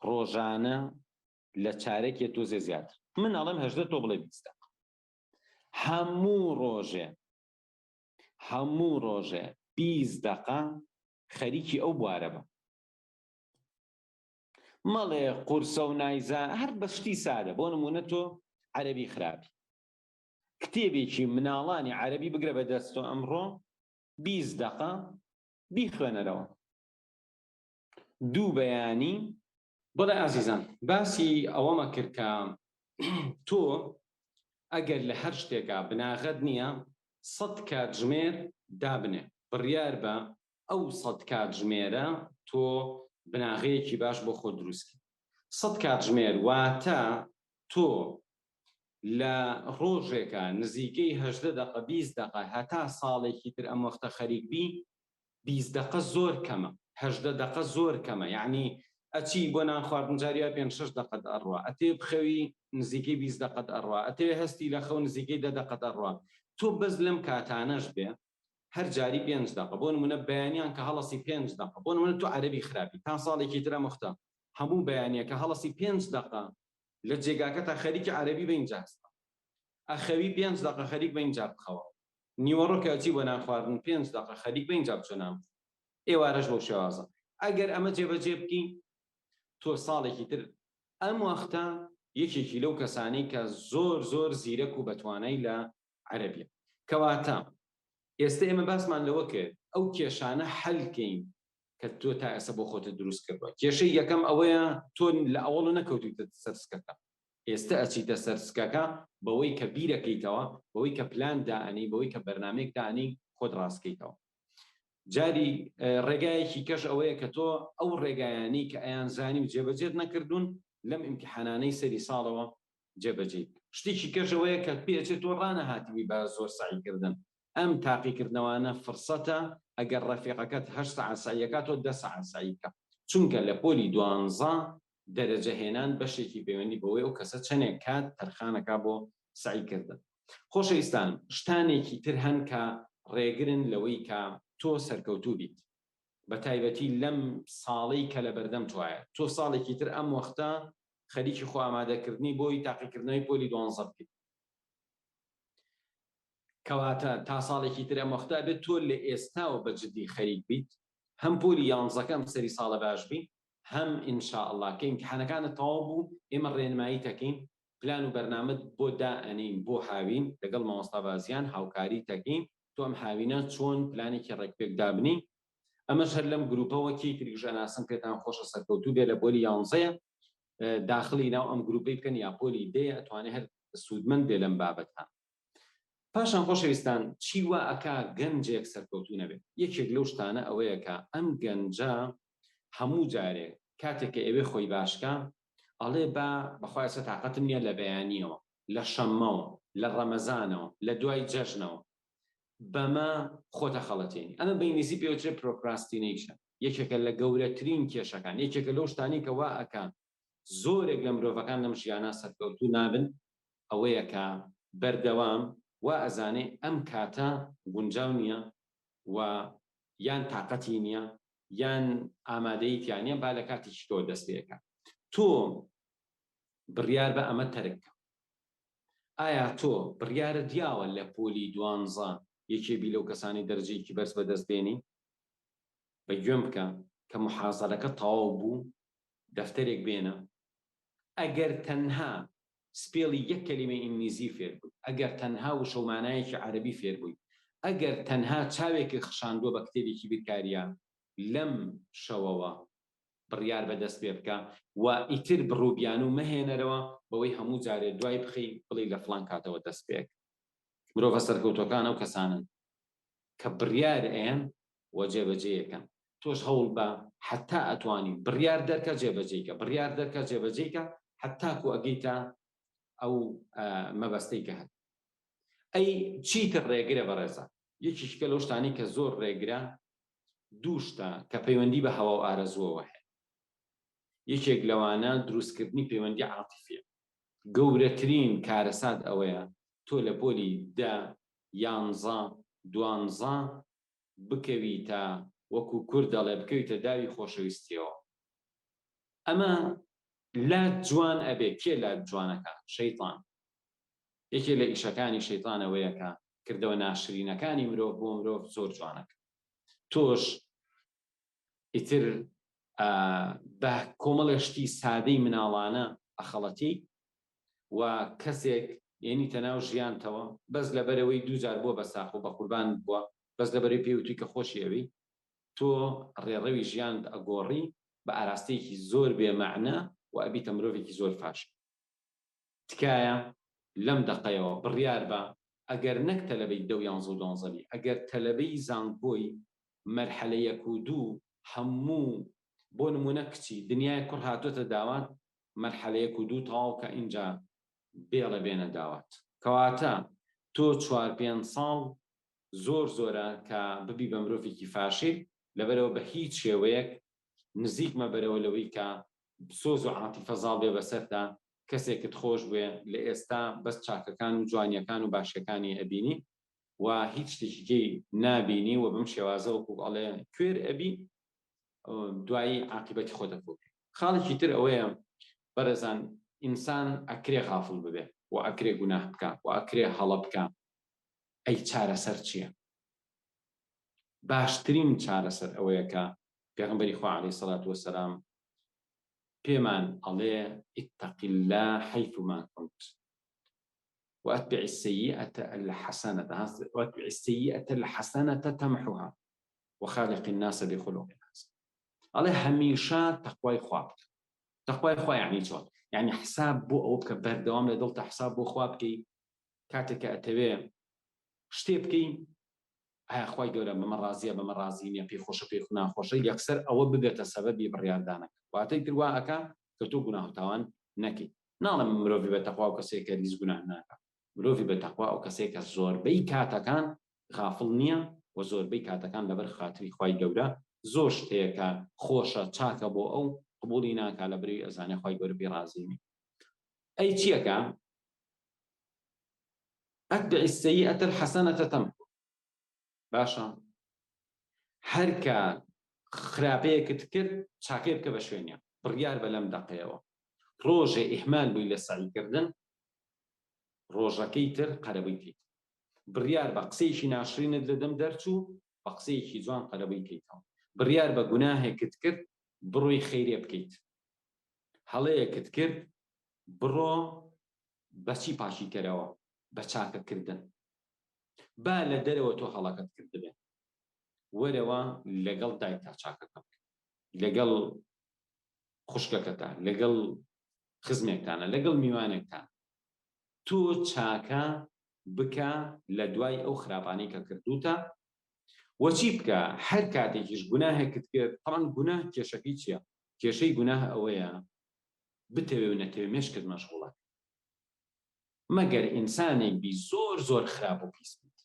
D: ڕۆژانە لە چارێکێ تۆ زیاتر. من ئەڵێم 18 تۆ بڵێ 20 دەقە. هەموو ڕۆژێ 20 دەقە خەریکی ئەو بوارە بە. مەڵێ قورسە و نایزان هەر بەشتی سادە. بۆ نمونە تۆ عەرەبی خراپی، کتێبێکی مناڵانی عەرەبی بگرە بە دەستۆ ئەمڕۆ 20 دەقە بیخوێنەرەوە. 2 بەیانی. بەڵێ ئازیزان، باسی ئەوەمە کرد کە تۆ ئەگەر لە هەر شتێکا بناغەت نییە 100 کاتژمێر دابنێ بڕیار بە ئەو 100 کاتژمێرە تۆ بناغەیەکی باش بۆ خۆ دروستکە 100 کاتژمێر واتە تۆ لە ڕۆژێکە نزیکەی 18 دقە 20 دقە هەتا ساڵێکی تر ئەم وەختە خەریکبی 20 دقە زۆر کەمە 18 دقە زۆر کەمە یعنی ئەچی بۆ نان خواردن جاریە 5-6 دقەت ئەڕوا ئەتێ بخەوی نزیکەی 20 دقەت ئەڕوا ئەتێ هەستی لە خەو نزیکەی 10 دقەت ئەڕوا تۆ بەس لەم کاتانەش بێ هەر جاری 5 دقە بۆ نمونە بەیانیان کە هەڵەسی 5 دقە بۆ نمونە تۆ عەرەبی خراپی تا ساڵێکی ترە مختە هەموو بەیانیەکە هەڵەسی 5 دقە لە جێگاکە تا خەریکی عەرەبی بە اینجا هەستە ئەخەوی 5 دقە خەریک بە اینجا بخەوە نیوەڕۆکە ئەچی بۆ نان خواردن 5 دقە خەریک بە اینجا بچۆ نام ئێوارەش بەو شێوازە ئەگەر ئەمە جێبەجێ بکەی تۆ ساڵێکی تر ئەم وەختە یەکێکی لەو کەسانی کە زۆر زۆر زیرەک و بەتوانای لە عەرەبیە کەواتە ئێستا ئێمە باسمان لەوە کرد ئەو کێشانە حەلکەین کە تۆ تا ئێستا بۆ خۆتە دروست کردووە کێشەی یەکەم ئەوەیە تۆ لە ئەوڵ نەکەوتویتە سەرسکەکە ئێستا ئەچیتە سەرسکەکە بەوەی کە بیرەکەیتەوە بەوەی کە پلان دائنی بەوەی کە بەرنامەیەک دائنی خۆت ڕاستکەیتەوە جاری ڕێگایەکی کەش ئەوەیە کە تۆ ئەو ڕێگایانی کە ئەیان زانی و جێبەجێت نەکردوون لەم ئیمتیحانانەی سەری ساڵەوە جێبەجێ شتێکی کەشەوەیە کە پێچێت تۆ ڕانەهاتیوی بە زۆر سعیکردن ئەم تاقیکردنەوەانە فرسەتە ئەگەر ڕەفیقەکەت 8 ساعات سعیەکە تۆ 10 ساعات سعیکە چونکە لە پۆلی 12 دەرەجە هێنان بەشێکی پەیوەندی بەوەی ئەو کەسە چەندێک کات تەرخانەکە بۆ سعیکردن خۆشەویستان شتانێکی تر هەن کە ڕێگرن لەوەی کە تۆ سەرکەوتوو بیت بە تایبەتی لەم ساڵەی کە لە بەردەم توایە تۆ ساڵێکی تر ئەم وەختە خەریکی خۆ ئامادەکردنی بۆی تاقیکردنەوەی پۆلی 12 بکەیت کەواتە تا ساڵێکی تر ئەم وەختە بێت تۆ لە ئێستاوە بە جددی خەریک بیت هەم پۆلی 11ەکەم سەری ساڵە باش بی هەم ئینشاءالله کە ئیمتیحانەکانت تەواو بوو ئێمە ڕێنمایی تەکەین پلان و بەرنامەت بۆ دائەنین بۆ هاوین لەگەڵ مامۆستا بازیان هاوکاری تەکەین تۆ ئەم هاوینە چۆن پلانێکی ڕێکپێک دابنی ئەمەش هەر لەم گروپەوەکی تریژەناسن پێتان خۆشە سەرکەوتوو بێ لە پۆلی 11 داخلی ناو ئەم گروپەی بکەن یا پۆلی دێ ئەتوانێت هەر سوودمەند بێ لەم بابەتان پاشان خۆشەویستان چی وا ئەکا گەنجێک سەرکەوتوو نەبێت یەکێک لەو شتانە ئەوەیە کە ئەم گەنجە هەموو جارێک کاتێک کە ئەوێ خۆی باشکە ئەڵێ بەخوای سە تااقەتم نییە لە بەیانیەوە لە شەممەوە لە ڕەمەزانەوە لە دوای جەژنەوە بەمە خۆتە خەڵەتێنی ئەمە بە ئینگلیزی پێوترێت پرۆکراستینەیشن یەکێکە لە گەورەترین کێشەکان یەکێکە لەو شتانی کە وا ئەکان زۆرێک لە مرۆڤەکان لەم ژیانە سەرکەوتوو نابن ئەوەیە کە بەردەوام وا ئەزانێ ئەم کاتە گونجاو نییە و یان تااقەتی نییە یان ئامادەیتیانە با لە کاتێکی تۆ دەست پێەکە تۆ بڕیار بە ئەمە تەرککە ئایا تۆ بڕیارە دیاوە لە پۆلی 12 یەکێبی لەو کەسانی دەرجەیەکی بەرز بەدەستێنی بەگوێم بکە کە محازەرەکە تەواو بوو دەفتەرێک بێنە ئەگەر تەنها سپێڵی یەک کەلیمەی ئینگلیزی فێر بووی ئەگەر تەنها وشەمانایەکی عەرەبی فێر بووی ئەگەر تەنها چاوێکی خشاندووە بە کتێبێکی بیرکاریە لەم شەوەوە بڕیار بەدەست پێ بکە و ئیتر بڕووبیان و مەهێنەرەوە بەوەی هەموو جارێ دوای بخەی بڵێ لە فڵان کاتەوە دەست پێک مرۆڤە سەرکەوتوەکان ئەو کەسانن کە بڕیار ئەیان و جێبەجێیەکەن تۆش هەوڵ بە حتا ئەتوانی بڕیار دەرکە جێبەجێیکە بڕیار دەرکە جێبەجێیکە حتاکو ئەگەیتە ئەو مەبەستەی کە هەت ئەی چیتر ڕێگرە بەڕێزە یەکیشکە لەو شتانی کە زۆر ڕێگرە دووشتە کە پەیوەندی بە هەوا و ئارەزووەوە هەیە یەکێک لەوانە دروستکردنی پەیوەندی عاتیفیە گەورەترین کارەسات ئەوەیە تۆ لە پۆلی 10 11 12 بکەویتە وەکو کورد دەڵێ بکەویتە داوی خۆشەویستیەوە ئەمە لات جوان ئەبێ کێ لات جوانەکە شەیطان یەکێ لە ئیشەکانی شەیطانەوەیە کە کردەوە ناشرینەکانی مرۆڤ بۆ مرۆڤ زۆر جوانەکە تۆش ئیتر بە کۆمەڵەشتی سادەی مناڵانە ئەخەڵەتی و کەسێک یعنی تەناو ژیانتەوە بەس لەبەرەوەی دووجار بۆ بە ساخ و بە قوربان بووە بەس لەبەرەوەی پێوتوی کە خۆشی ئەوی تۆ ڕێڕەوی ژیان ئەگۆڕی بە ئاراستەیەکی زۆر بێمەعنە و ئەبیتە مرۆڤێکی زۆر فاش تکایە لەم دەقەیەوە بڕیار بە ئەگەر نەک تەلەبەی 10 و 11 ئەگەر تەلەبەی زانکۆی مەرحەلە 1 و 2 هەموو بۆ نمونە کچی دنیای کوڕ هاتوۆتە داوات مەرحەلە 1 و 2 تەواو کە ئینجا بێڵە بێنە داوات کەواتە تۆ 4-5 ساڵ زۆرە کە ببی بە مرۆڤێکی فاشل لەبەرەوە بە هیچ شێوەیەک نزیکمە بەرەوە لەوەی کە سۆز و عاتیفە زاڵ بێ بەسەرتا کەسێکت خۆش بێ لە ئێستا بەس چاکەکان و جوانیەکان و باشەکانی ئەبینی و هیچ شتێکی نابینی و بەم شێوازە وەکو ئەڵێ کوێر ئەبی دوایی عاقبەتی خۆ دەکۆی. خاڵێکی تر ئەوەیە بەرەزان ئینسان ئەکرێ غافڵ ببێ و ئەکرێ گوناه بکە و ئەکرێ هەڵە بکە. ئەی چارەسەر چییە؟ باشترین چارەسەر ئەوەیە کە پێغەمبەری خوا عەلەیهی سەڵات وەسەلام پێمان ئەڵێ اتق الله حيثما كنت وأتبع السيئة الحسنة تمحها وخالق الناس بخلق حسن. ئەڵێ هەمیشە تەقوای خوا بکە. تەقوای خوا یعنی چۆن؟ یعنی حساب بۆ ئەوە بکە بەردەوام لە دڵتە حساب بۆ خوا بکەی کاتێک کە ئەتەوێ شتێ بکەی ئایا خوای گەورە بەمە ڕازیە بەمە ڕازی نییە پێی خۆشە پێی ناخۆشە یەکسەر ئەوە ببێتە سەبەبی بڕیاردانەکە واتەی تر وا ئەکا کە تۆ گوناه و تاوان نەکەی. ناڵێم مرۆڤی بە تەقوا و کەسێک کە هیچ گوناه ناکات. مرۆڤی بە تەقوا ئەو کەسێک کە زۆربەی کاتەکان غافڵ نییە و زۆربەی کاتەکان لەبەر خاتری خوای گەورە زۆر شتەیەکە خۆشە چاکە بۆ ئەو قبوڵی ناکا لە بەروی ئەزانێ خوای گەورە پێی ڕازی نییە. ئەی چییەکە؟ ئەتبع السەیئەة الحەسەنەة تەمحها. باشە هەرکە خراپەیەکت کرد چاکێ بکە بە شوێنیە بڕیار بە لەم دەقەیەوە ڕۆژێ ئیحمال بووی لە سەعیکردن ڕۆژەکەی تر قەرەبەی کەیت بڕیار بە قسەیەکی ناشرینت لە دەم دەرچوو بە قسەیەکی جوان قەرەبەی کەیتەوە بڕیار بە گوناهێکت کرد بڕۆی خەیرێ بکەیت هەڵەیەکت کرد بڕۆ بەچی پاشی کەرەوە بە چاکەکردن با لە دەرەوە تۆ هەڵەکەت کرد بێ وەرەوە لەگەڵ دایکتا چاکەکە بکە لەگەڵ خوشکەکەتە لەگەڵ خزمێکتانە لەگەڵ میوانێکتان تۆ چاکە بکە لە دوای ئەو خراپانەی کە کردوتە وەچی بکە هەر کاتێکیش گوناهێکت کرد تەمان گوناه کێشەکەی چییە؟ کێشەی گوناه ئەوەیە بتەوێ و نەتەوێ مێشکت مەشغوڵە مەگەر ئینسانێک بی زۆر خراپ و پیس بیت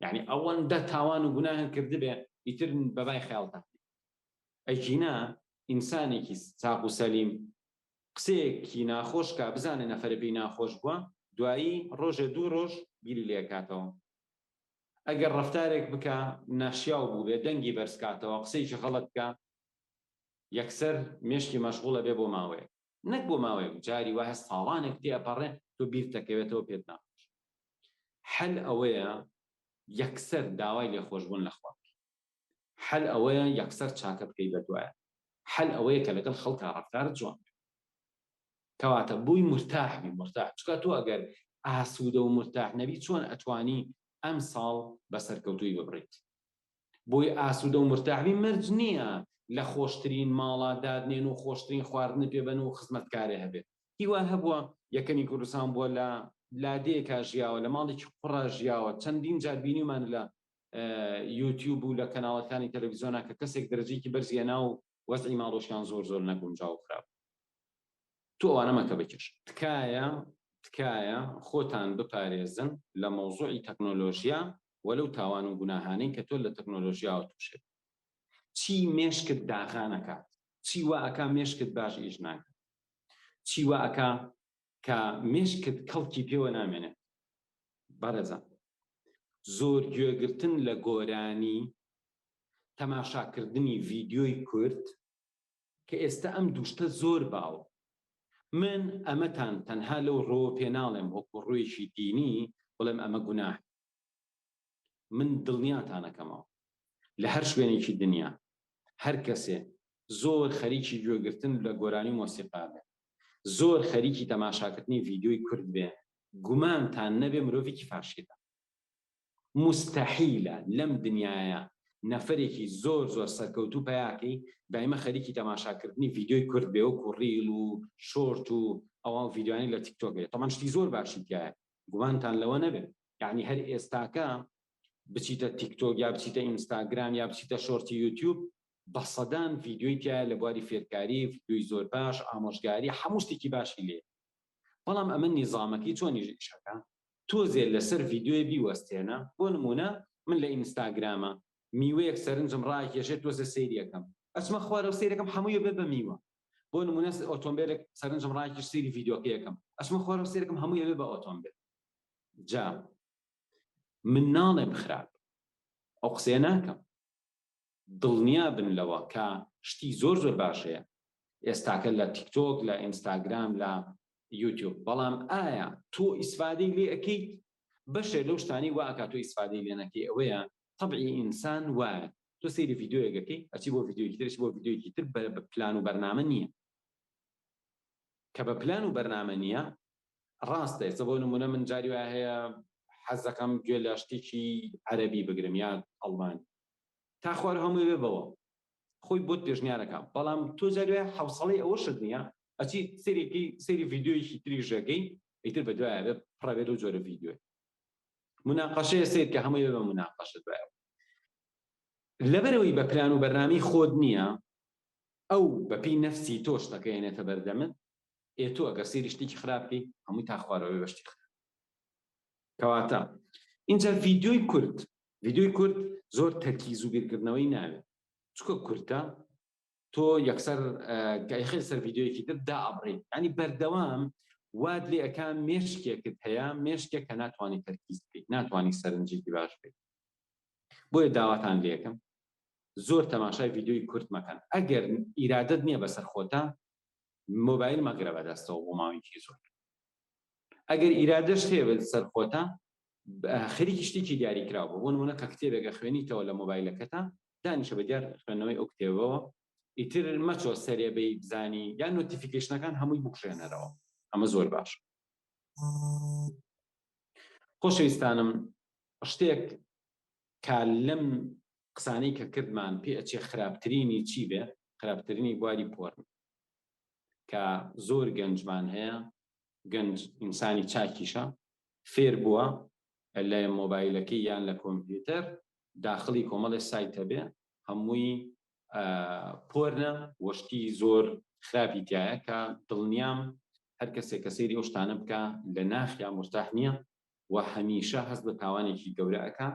D: یعنی ئەوەندە تاوان و گوناهت کردبێ ئیتر بەبای خەیاڵتە ئەیکینا ئینسانێکی چاق و سەلیم قسەیەکی ناخۆش کە بزانێ نەفەرە پێی ناخۆش بووە دوایی ڕۆژێ 2 ڕۆژ بیری لێکاتەوە ئەگەر ڕەفتارێک بکە ناشیاو بوو بێ دەنگی بەرزکاتەوە قسەیەکی غەڵەت بکە یەکسەر مێشکی مەشغوڵە بێ بۆ ماوەیە نەک بۆ ماوەیەک جاری وایە ساڵانێک تێپەڕێ تۆ بیر دەکەوێتەوە پێت ناخۆش حەل ئەوەیە یەکسەر داوای لێخۆشبوون لەخوا حەل ئەوەیە یەکسەر چاکە بکەی بە دوایە حەل ئەوەیە کە لەگەڵ خەڵکا ڕەفتارت جوان کەواتە بووی مرتاح بی مرتاح چکە تۆ ئەگەر ئاسوودە و مرتاح نەبی چۆن ئەتوانی ئەم ساڵ بەسەرکەوتووی ببڕیت بۆی ئاسوودە و مرتاح بی مەرج نییە لە خۆشترین ماڵا دادنێن و خۆشترین خواردن پێبەن و خزمەتکارێ هەبێت هیوا هەبووە یەکەمی کوردستان بووە لە لادەیەکا ژیاوە لە ماڵێکی قوڕا ژیاوە چەندین جار بینیمان لە یوتیوب و لە کەناڵەکانی تەلەڤیزیۆنا کە کەسێک دەرەجەیەکی بەرزیێنا و وەزعی ماڵۆشیان زۆر نەگونجاو و خراپ تۆ ئەوانە مەکە بکەش تکایە خۆتان بپارێزن لە مەوزوعی تەکنۆلۆژیا وەلەو تاوان و گوناهانەی کە تۆ لە تەکنۆلۆژیاوە تووشێت چی مێشکت داغا نەکات چی وا ئەکا مێشکت باش ئیش ناکات چی وا ئەکا کە مێشکت کەڵکی پێوە نامێنێت بەڕێزان زۆر گوێگرتن لە گۆرانی تەماشاکردنی ڤیدیۆی کورد کە ئێستا ئەم دووشتە زۆر باوە من ئەمەتان تەنها لەو ڕۆ پێ ناڵێم وەکو ڕوویشی دینی بڵێم ئەمە گوناه من دڵنیاتانەکەمەوە لە هەر شوێنێکی دنیا هەر کەسێ زۆر خەریکی گوێگرتن لە گۆرانی مۆسیقا بێ زۆر خەریکی تەماشاکردنی ڤیدیۆی کورد بێ گومانتان نەبێ مرۆڤێکی فاشیدە مستەحیلە لەم دنیاە نەفرێکی زۆر سەرکەوتوو پەیاکەی دایمە خەریکی تەماشاکردنی ڤیدیۆی کورد بێ وەکو ڕیل و شۆرت و ئەوە ڤیدیۆیانی لە تیکتۆک بێت تەمان شتی زۆر باشی تایە گومانتان لەوە نەبێت یعنی هەر ئێستاکە بچیتە تیکتۆک یا بچیتە ئینستاگرام یا بچیتە شۆرتی یوتیوب بە سەدان ڤیدیۆی تایە لە بواری فێرکاری ڤیدیۆی زۆر باش ئامۆژگاری هەموو شتێکی باشی لێ بەڵام ئەمە نیزامەکەی چۆنی ئیشەکە تۆزێ لەسەر ڤیدیۆی بیوەستێنە بۆ نمونە من لە ئینستاگرامە میوەیەک سەرنجم ڕاکێشێت تۆزە سەیریەکەم ئەچمە خوارە و سەیرەکەم هەموویە بێ بە میوە بۆ نمونە ئۆتۆمبیلێک سەرنجم ڕاکێش سەیری ڤیدیۆکەیەکەم ئەچمە خوارە و سەیرەکەم هەموویە بێ بە ئۆتۆمبیل جا من ناڵێم خراپ ئەو قسەیە ناکەم دڵنیا بن لەوە کە شتی زۆر زۆر باشەیە ئێستاکە لە تیکتۆک لە ئینستاگرام لە یوتیوب بەڵام ئایا تۆ ئیسفادەی لێ ئەەکەیت بەشێ لەو شتانی وا ئەکات تۆ ئیسفادەی لێ نەکەی ئەوەیە طبعی ئینسان وایە تۆ سەیری ڤیدیۆیەکەکەی ئەچی بۆ ڤیدیۆیەکی ترش بۆ ڤیدیۆیەکی تر بە پلان و بەرنامە نییە کە بە پلان و بەرنامە نییە ڕاستە ئێستا بۆ نمونە من جاری وایە هەیە حەز دەکەم گوێ لە شتێکی عەرەبی بگرم یا ئەڵمانی تا خوار هەمووی بێ بەوە خۆی بۆت پێشنیارەکەم بەڵام تۆ جاری وایە حوسەڵەی ئەوە شت نییە ئەچی سەیری ڤیدیۆیەکی تریژەکەی ئیتر بە دوایە بێ پڕەبێت و جۆرە ڤیدیۆی مناقەشەیە سیر کە هەمووی بە مناقەشت دوایە لەبەرەوەی بە پلان و بەرنامی خۆت نییە ئەو بەپی نەفسی تۆ شتەکە هێنێتە بەردەمت تۆ ئەگەر سەیری شتێکی خراپی هەمووی تا خوارەوەی بەشتی خراپ کەواتە اینجا ڤیدیۆی کورت زۆر تەرکیز و بیرکردنەوەی ناوێت چکە کورتە تۆ یەکسەر گایخێ سەر ڤیدیۆیەکی تر دائەبڕێ ینی بەردەوام واد لێ ئەکا مێشکێکت هەیە مێشکێک کە ناتوانانی تەرکیز بکەیت ناتوانانی سەرنجێکی باش بێت بۆیە داواتان لێکم زۆر تەماشای ڤیدیۆی کورت مەکەن ئەگەر ئیرادەت نییە بەسەر خۆتە مۆبایل مەگرە بەدەستەوە بۆ ماوەیەکی زۆر ئەگەر ئیرادەش هەیە بەسەر خۆتە خەریکی شتێکی دیاریکراوە بۆ نمونە کە کتێبێکە خوێنیتەوە لە مۆبایلەکەتە دانیشە بە دیار خوێندنەوەی ئەو کتێبەوە ئیتر مەچۆ سەرێبەی بزانی یان نۆتیفیکیشنەکان هەمووی بکوژێنەرەوە ئەمە زۆر باش خۆشەویستانم شتێک کە لەم قسانەی کە کردمان پێ ئەچێ خراپترینی چی بێ خراپترینی بواری پۆرن کە زۆر گەنجمان هەیە گەنج ئینسانی چاکیشە فێر بووە لە مۆبایلەکەی یان لە کۆمپیوتەر داخلی کۆمەڵی سایتە بێ هەمووی پۆرنە وەشتی زۆر خراپی تایە کە دڵنیام هەر کەسێک کە سەیری ئەو شتانە بکە لە ناخیان مرتاح نییە و هەمیشە هەست بە تاوانێکی گەورە ئەکا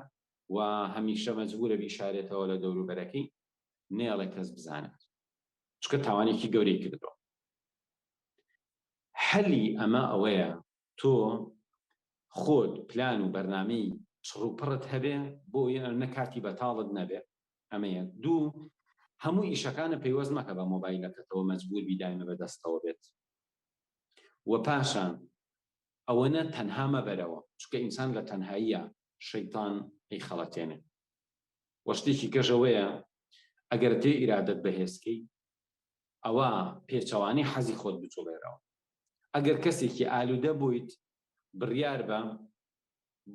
D: و هەمیشە مەجبورە بیشارێتەوە لە دەوروبەرەکەی نێڵێ کەس بزانێت چکە تاوانێکی گەورەی کردەوە حەلی ئەمە ئەوەیە تۆ خۆت پلان و بەرنامەی چڕوپڕت هەبێ بۆ نەکاتی بەتاڵت نەبێ ئەمەیە دوو هەموو ئیشەکانە پەیوەست مەکە بە مۆبایلەکەتەوە مەجبور بیدایمە بەدەستەوە بێت و پاشان ئەوەنە تەنها مەبەرەوە چونکە ئینسان لە تەنهاییە شەیتان ئەی خەڵەتێنێ وە شتێکی کەژەوەیە ئەگەر تێ ئیرادەت بەهێزکەی ئەوە پێچەوانی حەزی خۆت بچوڵێرەوە ئەگەر کەسێکی ئالوودە بوویت بڕیار بە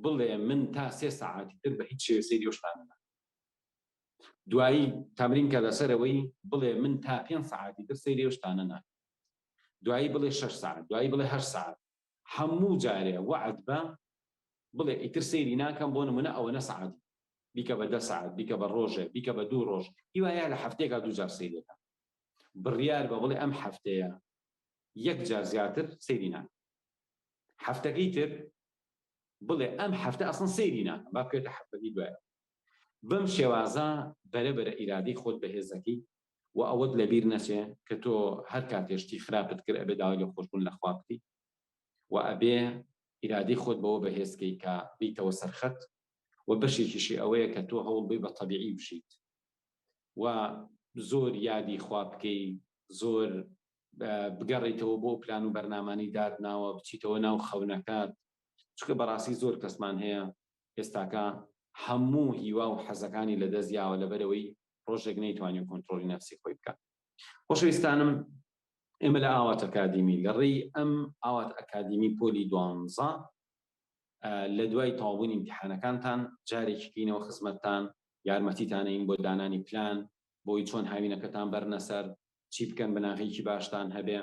D: بڵێ من تا 3 ساعتی تر بە هیچ شێوە سەیری ئەو شتانە ناکەم دوایی تەمرینکە لەسەرەوەی بڵێ من تا 5 ساعتی تر سەیری ئەو شتانە ناکەم دوایی بڵێ 6 ساعت دوایی بڵێ 8 ساعت هەموو جارێ وعد بە بڵێ ئیتر سەیری ناکەم بۆ نمونە ئەوەنە ساعتی بیکە بە 10 ساعت بیکە بە ڕۆژێ بیکە بە 2 ڕۆژ هیوایە لە هەفتەیەکە 2 جار سەیرەکە بڕیار بە بڵێ ئەم هەفتەیە 1 جار زیاتر سەیری ناکەم هەفتەکەی تر بڵێ ئەم هەفتە ئەسڵ سەیری ناکەم با بکەوێتە هەفتەکەی دوایە بەم شێوازە بەرەبەرە ئیرادەی خۆت بەهێزەکەی و ئەوەت لەبیر نەچێ کە تۆ هەر کاتێشتی خراپت کرد ئەبێ داوای لە خۆشبوون لە خوا بکەی و ئەبێ ئیرادەی خۆت بەوە بەهێزکەی کە بیتەوە سەرخەت و بەشێکیشی ئەوەیە کە تۆ هەوڵ بێ بە تەبیعی بژیت و زۆر یادی خوا بکەی زۆر بگەڕیتەوە بۆ پلان و بەرنامانی دادناوە بچیتەوە ناو خەونەکات چونکە بەڕاستی زۆر کەسمان هەیە ئێستاکە هەموو هیوا و حەزەکانی لەدەستیاوە لەبەرەوەی ڕۆژێک نەیتوانێت کۆنتڕۆلی نەفسی خۆی بکات خۆشەویستانم ئێمە لە ئاوات ئەکادیمی لە ڕێی ئەم ئاوات ئەکادیمی پۆلی 12 لە دوای تەواوبوونی ئیمتیحانەکانتان جارێکی کەینەوە خزمەتتان یارمەتیتانەین بۆ دانانی پلان بۆی چۆن هاوینەکەتان بەرنە سەر چی بکەن بەناغێکی باشتان هەبێ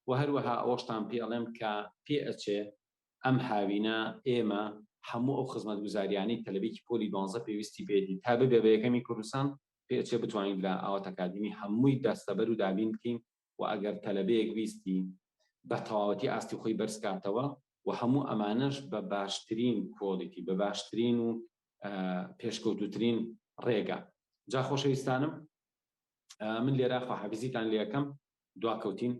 D: و هەروەها ئەوەشتان پێ ئەڵێم کە پێ ئەچێ ئەم هاوینە ئێمە هەموو ئەو خزمەتگوزاریانەی تەلەبێکی پۆلی 12 پێویستی پێدی تا ببێ بە یەکەمی کوردستان پێچێ بتوانین لە ئاوات ئەکادمی هەمووی دەستەبەر و دابین بکەین و ئەگەر تەلەبەیەک ویستی بە تەواوەتی ئاستی خۆی بەرزکاتەوە و هەموو ئەمانەش بە باشترین کۆڵیتی بە باشترین و پێشکەوتوترین ڕێگە. جا خۆشەویستانم من لێرە خواحافیزیتان لێ یەکەم دواکەوتین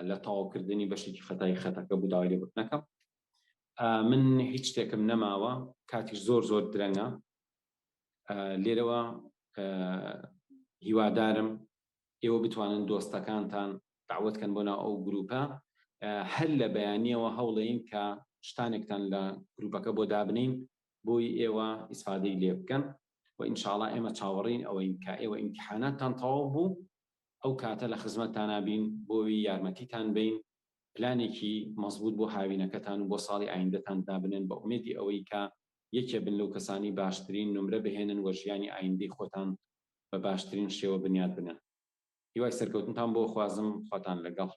D: لە تەواوکردنی بەشێکی خەتەکە بوو داوای لێبوو نەکەم. من هیچ شتێکم نەماوە کاتیش زۆر درەنگە لێرەوە هیوادارم ئێوە بتوانن دۆستەکانتان داوەتکەن بۆ ناو ئەو گروپە هەر لە بەیانیەوە هەوڵەین کە شتانێکتان لە گروپەکە بۆ دابنین بۆی ئێوە ئیسفادەی لێ بکەن و ئینشاءڵڵا ئێمە چاوەڕین ئەوەین کە ئێوە ئیمتیحاناتتان تەواو بوو ئەو کاتە لە خزمەتتان بین بۆی یارمەتیتان بین پلانێکی مەزبوط بۆ هاوینەکەتان و بۆ ساڵی ئایندەتان دابنن بە ئومێدی ئەوەی کە یەکێ بن لەو کەسانی باشترین نمرە بهێنن وە ژیانی ئایندەی خۆتان بە باشترین شێوە بنیاد بنن. هیوای سەرکەوتنتان بۆ خوازم، خواتان لەگەڵ.